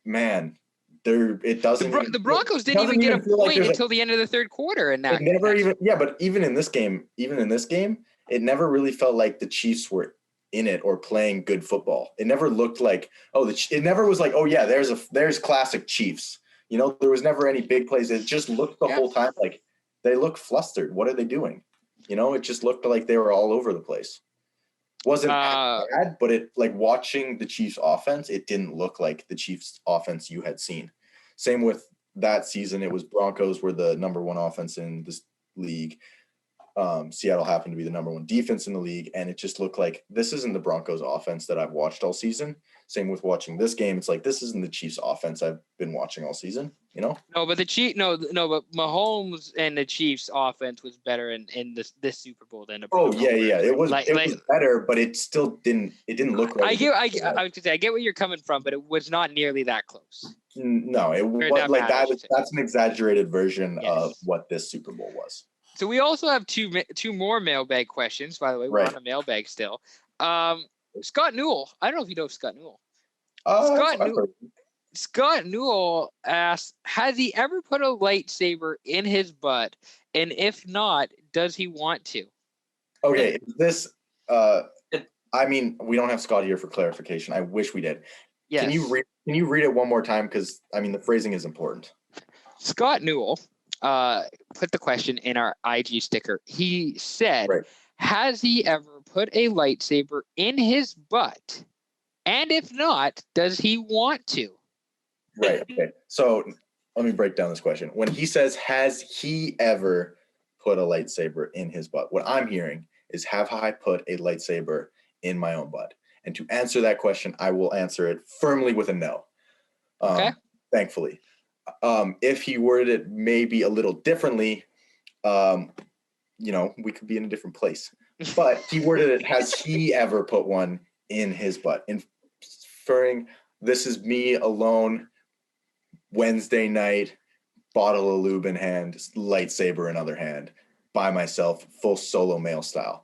man. The Broncos didn't even get a point until the end of the third quarter, and but even in this game, it never really felt like the Chiefs were in it or playing good football. It never looked like it never was like, oh yeah, there's classic Chiefs. There was never any big plays. It just looked the whole time like they looked flustered. What are they doing? It just looked like they were all over the place. Wasn't bad, but it, like, watching the Chiefs offense, it didn't look like the Chiefs offense you had seen. Same with that season. It was Broncos were the number one offense in this league. Seattle happened to be the number one defense in the league, and it just looked like this isn't the Broncos offense that I've watched all season. Same with watching this game. It's like, this isn't the Chiefs offense I've been watching all season, No, but but Mahomes and the Chiefs offense was better in this Super Bowl than the Broncos. Oh yeah. It was better, but it still didn't look like I get where you're coming from, but it was not nearly that close. No, it was like that. That's an exaggerated version of what this Super Bowl was. So we also have two more mailbag questions. By the way, we're on a mailbag still. Scott Newell. I don't know if you know Scott Newell. Scott Newell asks, has he ever put a lightsaber in his butt? And if not, does he want to? Okay, this I mean, we don't have Scott here for clarification. I wish we did. Yes. Can you read it one more time? Because I mean, the phrasing is important. Scott Newell put the question in our IG sticker. He said, has he ever put a lightsaber in his butt? And if not, does he want to? Right. Okay. So let me break down this question. When he says, has he ever put a lightsaber in his butt? What I'm hearing is, have I put a lightsaber in my own butt? And to answer that question, I will answer it firmly with a no. Okay. Thankfully. If he worded it maybe a little differently, we could be in a different place. But he worded it, has he ever put one in his butt? Inferring, this is me alone, Wednesday night, bottle of lube in hand, lightsaber in other hand, by myself, full solo male style.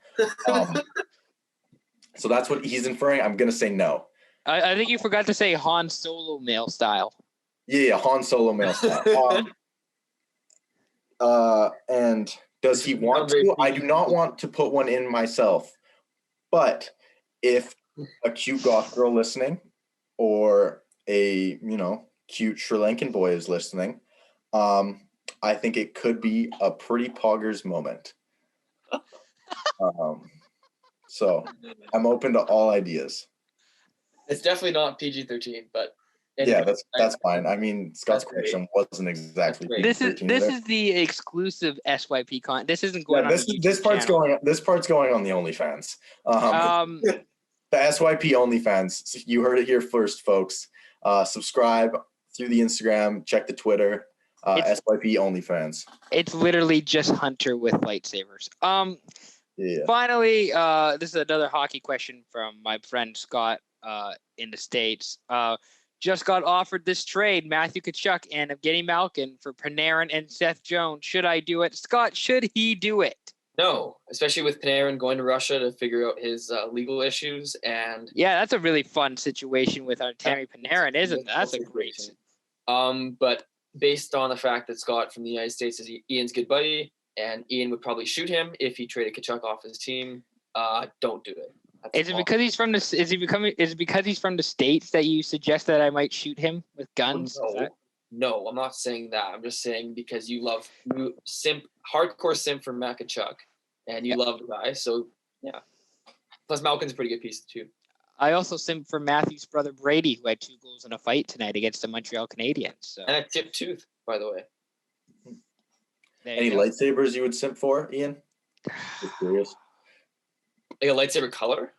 So that's what he's inferring. I'm going to say no. I think you forgot to say Han Solo male style. Yeah, Han Solo male style. And does he want to? I do not want to put one in myself. But if a cute goth girl listening, or a cute Sri Lankan boy is listening, I think it could be a pretty poggers moment. So I'm open to all ideas. It's definitely not PG-13, but yeah, that's fine. I mean, Scott's question wasn't exactly PG-13. This is the exclusive SYP content. This isn't going on. This part's going on the OnlyFans. The SYP OnlyFans. You heard it here first, folks. Subscribe through the Instagram. Check the Twitter. SYP OnlyFans. It's literally just Hunter with lightsabers. Yeah. Finally, this is another hockey question from my friend Scott in the States. Just got offered this trade, Matthew Tkachuk and Evgeny Malkin for Panarin and Seth Jones. Should I do it? Scott, should he do it? No, especially with Panarin going to Russia to figure out his legal issues. And yeah, that's a really fun situation with Tammy Panarin, isn't that? That's a great. But based on the fact that Scott from the United States is Ian's good buddy, and Ian would probably shoot him if he traded Tkachuk off his team, don't do it. Is it because he's from the? Is it because he's from the States that you suggest that I might shoot him with guns? No, I'm not saying that. I'm just saying because you hardcore simp for Matt Tkachuk, and you love the guy. So yeah. Plus Malkin's a pretty good piece too. I also simp for Matthew's brother Brady, who had 2 goals in a fight tonight against the Montreal Canadiens. So. And a tipped tooth, by the way. Any lightsabers you would simp for, Ian? Just curious. Like a lightsaber color?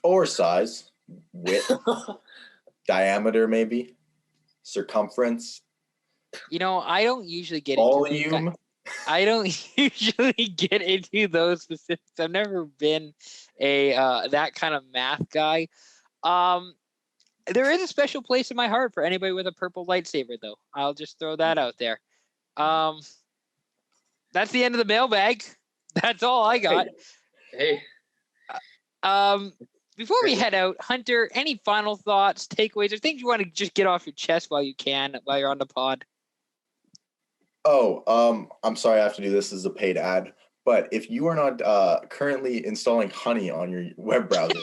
Or size, width, diameter, maybe, circumference. I don't usually get volume. I don't usually get into those specifics. I've never been a that kind of math guy. There is a special place in my heart for anybody with a purple lightsaber, though. I'll just throw that out there. That's the end of the mailbag. That's all I got. Hey. Before we head out, Hunter, any final thoughts, takeaways, or things you want to just get off your chest while you're on the pod? Oh, I'm sorry I have to do this as a paid ad, but if you are not currently installing Honey on your web browser,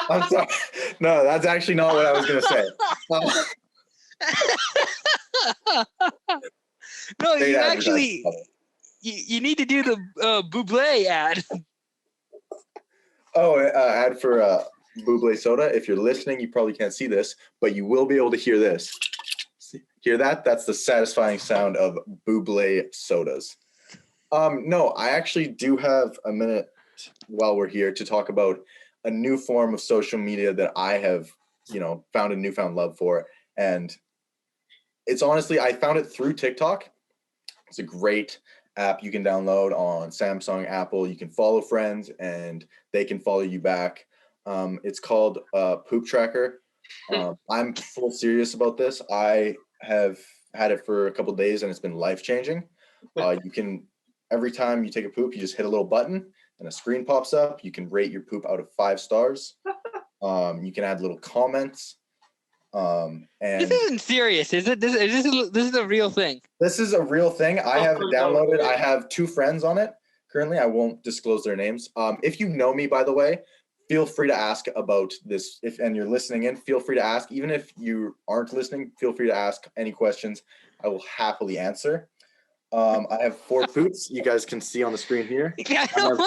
I'm sorry. No, that's actually not what I was going to say. No, you actually, you need to do the Buble ad. Oh, ad for Buble soda. If you're listening, you probably can't see this, but you will be able to hear this. Hear that? That's the satisfying sound of Buble sodas. No, I actually do have a minute while we're here to talk about a new form of social media that I have, found a newfound love for. And it's honestly, I found it through TikTok. It's a great app you can download on Samsung, Apple. You can follow friends and they can follow you back. It's called Poop Tracker. I'm full serious about this. I have had it for a couple of days and it's been life-changing. You can, every time you take a poop, you just hit a little button and a screen pops up. You can rate your poop out of 5 stars. You can add little comments. And this isn't serious, is it? This is a real thing. This is a real thing. I have it downloaded. I have 2 friends on it currently. I won't disclose their names. If you know me, by the way, feel free to ask about this. And you're listening in, feel free to ask. Even if you aren't listening, feel free to ask any questions. I will happily answer. I have 4 poops. You guys can see on the screen here. I have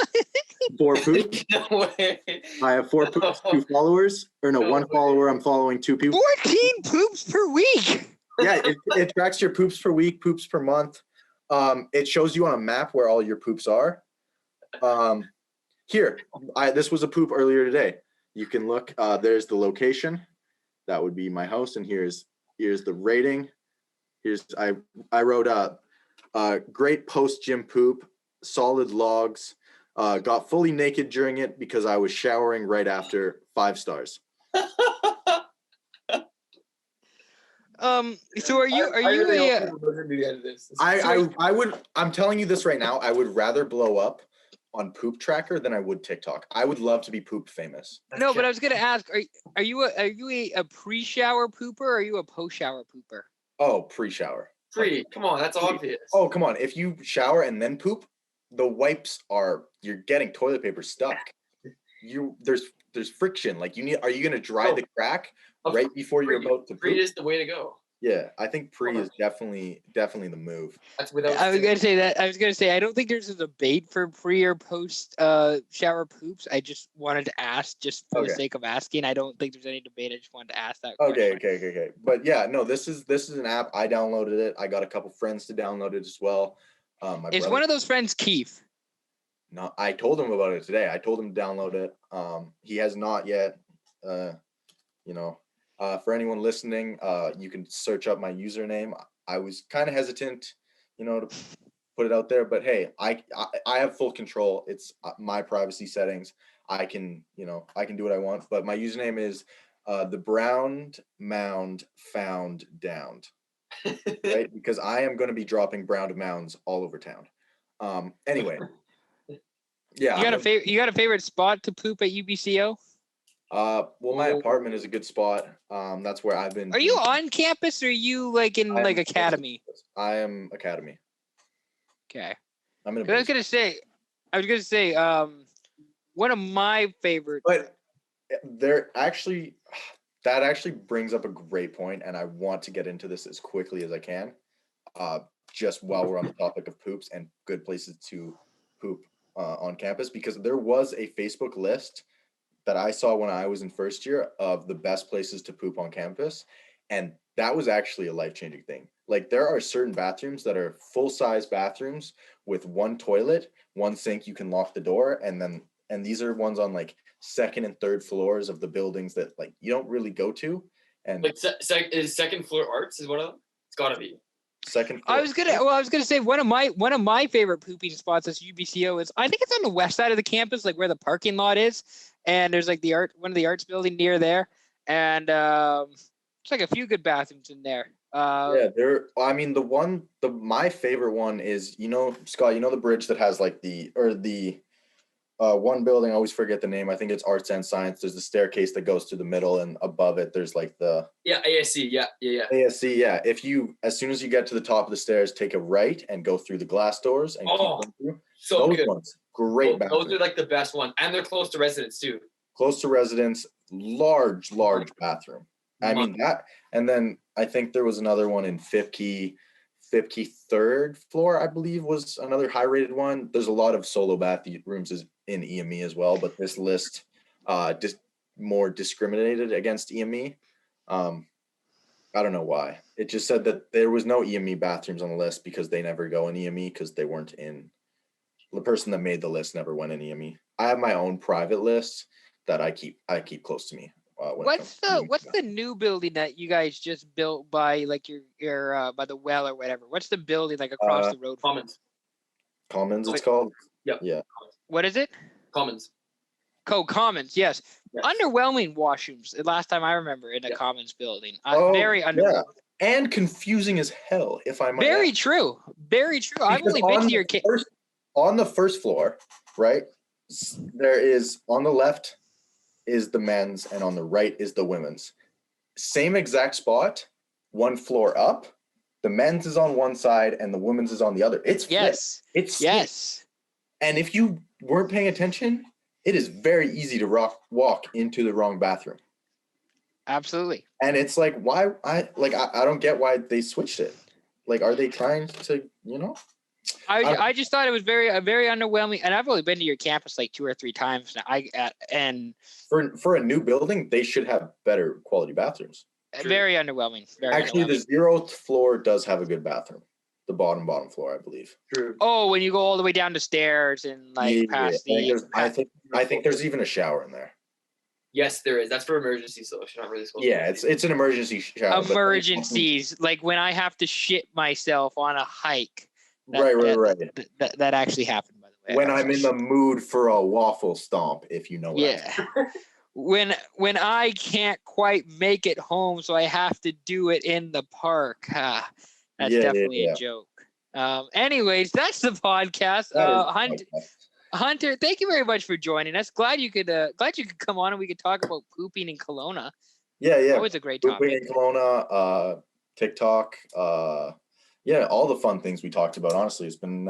4 poops. No way. I have 4 poops, 2 followers. Or no, 1 follower. I'm following 2 people. 14 poops per week. Yeah, it tracks your poops per week, poops per month. It shows you on a map where all your poops are. Here, this was a poop earlier today. You can look. There's the location. That would be my house, and here's the rating. I wrote great post gym poop, solid logs. Got fully naked during it because I was showering right after, 5 stars. So are you I'm telling you this right now. I would rather blow up on Poop Tracker than I would TikTok. I would love to be poop famous. No, but I was gonna ask, are you a pre-shower pooper or are you a post-shower pooper? Oh, pre-shower. Come on, that's obvious. Oh, come on. If you shower and then poop, the wipes you're getting toilet paper stuck. There's friction. Like are you gonna dry the crack right before you're about to poop? Pre is the way to go. Yeah, I think pre is definitely the move. That's without. I was gonna say I don't think there's a debate for pre or post shower poops. I just wanted to ask, just for the sake of asking. I don't think there's any debate. I just wanted to ask that question. Okay. But yeah, no, this is an app. I downloaded it. I got a couple friends to download it as well. Is one of those friends Keith? No, I told him about it today. I told him to download it. He has not yet. For anyone listening, you can search up my username. I was kind of hesitant, to put it out there, but hey, I have full control. It's my privacy settings. I can do what I want, but my username is the Brown Mound Found Downed, right? Because I am going to be dropping brown mounds all over town. Anyway, yeah. You got a favorite spot to poop at UBCO? Well, my apartment is a good spot. That's where I've been. Are you on campus or are you like in like academy? I am academy. Okay. I'm in. I was gonna say, one of my favorite. But that actually brings up a great point, and I want to get into this as quickly as I can. Just while we're on the topic of poops and good places to poop on campus, because there was a Facebook list that I saw when I was in first year of the best places to poop on campus. And that was actually a life-changing thing. Like there are certain bathrooms that are full-size bathrooms with one toilet, one sink, you can lock the door. And these are ones on like second and third floors of the buildings that like you don't really go to. And like is second floor arts is one of them? It's gotta be. Second floor. I was gonna say one of my favorite pooping spots at UBCO is I think it's on the west side of the campus, like where the parking lot is. And there's like one of the arts building near there, and it's like a few good bathrooms in there. Yeah, my favorite one is Scott, the bridge that has like the one building. I always forget the name. I think it's Arts and Science. There's the staircase that goes to the middle, and above it there's like the ASC. Yeah. ASC. Yeah. As soon as you get to the top of the stairs, take a right and go through the glass doors and keep going through. So those good. Ones. Great bathrooms. Those are like the best ones, and they're close to residents too. Close to residents, large bathroom. I mean that, and then I think there was another one in 53rd floor, I believe, was another high-rated one. There's a lot of solo bathrooms in EME as well, but this list just more discriminated against EME. I don't know why. It just said that there was no EME bathrooms on the list because they never go in EME because they weren't in. The person that made the list never went in EME. I have my own private list that I keep close to me. What's the new building that you guys just built by like your by the well or whatever? What's the building like across the road from Commons it's called? Yep. Yeah. What is it? Commons. Commons, yes. Underwhelming washrooms. The last time I remember in the Commons building. Very underwhelming. Yeah. And confusing as hell, if I might Very add. true. Very true. I've only been to your on the first floor, right? There is on the left is the men's and on the right is the women's. Same exact spot, one floor up. The men's is on one side and the women's is on the other. It's yes. Flipped. It's yes. And if you weren't paying attention, it is very easy to walk into the wrong bathroom. Absolutely. And it's like why I don't get why they switched it. Like, are they trying to, I just thought it was very underwhelming, and I've only been to your campus like 2 or 3 times now. And for a new building, they should have better quality bathrooms. Very underwhelming. Actually, the 0th floor does have a good bathroom. The bottom floor, I believe. True. Oh, when you go all the way down the stairs and past the. I think there's even a shower in there. Yes, there is. That's for emergencies, so it's not really supposed to. Yeah, it's an emergency shower. Emergencies, like when I have to shit myself on a hike. Right. That actually happened, by the way. When I'm in the mood for a waffle stomp, if you know what. Yeah. when I can't quite make it home, so I have to do it in the park. That's definitely a joke. Anyways, that's the podcast. Hunter, thank you very much for joining us. Glad you could come on and we could talk about pooping in Kelowna. Yeah. Always a great topic. Pooping in Kelowna, TikTok, all the fun things we talked about. Honestly, it's been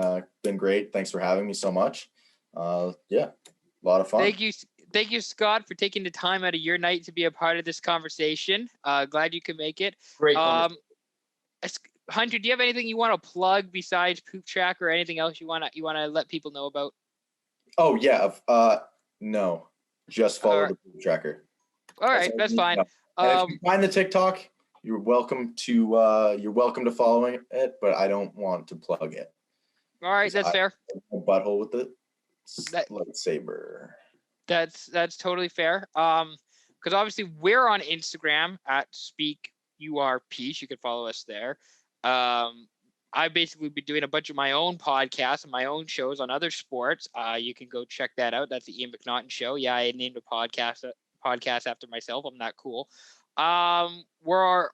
great. Thanks for having me so much. A lot of fun. Thank you, Scott, for taking the time out of your night to be a part of this conversation. Glad you could make it. Great. Hunter, do you have anything you want to plug besides Poop Track or anything else you want to let people know about? Oh yeah. No, just follow the Poop Tracker. All right, that's fine. And if you find the TikTok, you're welcome to following it, but I don't want to plug it. All right, that's fair. Butthole with the lightsaber. That's totally fair. because obviously we're on Instagram at SpeakURPeace. You can follow us there. I basically be doing a bunch of my own podcasts and my own shows on other sports. You can go check that out. That's the Ian McNaughton Show. Yeah, I named a podcast after myself. I'm that cool. We're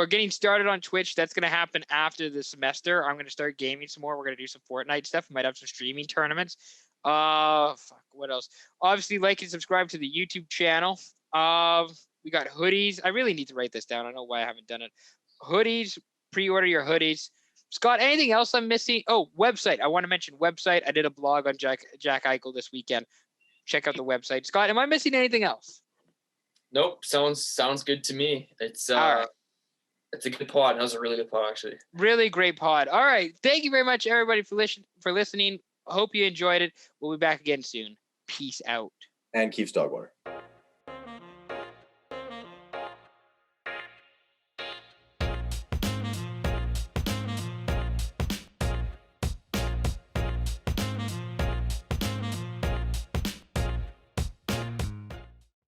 getting started on Twitch. That's going to happen after the semester. I'm going to start gaming some more. We're going to do some Fortnite stuff. We might have some streaming tournaments. What else? Obviously, like and subscribe to the YouTube channel. We got hoodies. I really need to write this down. I don't know why I haven't done it. Hoodies. Pre-order your hoodies. Scott, anything else I'm missing? Oh, website. I want to mention website. I did a blog on Jack Eichel this weekend. Check out the website. Scott, am I missing anything else? Nope. Sounds good to me. It's All right. It's a good pod. That was a really good pod, actually. Really great pod. All right. Thank you very much, everybody, for listening. Hope you enjoyed it. We'll be back again soon. Peace out. And Keith's dog water.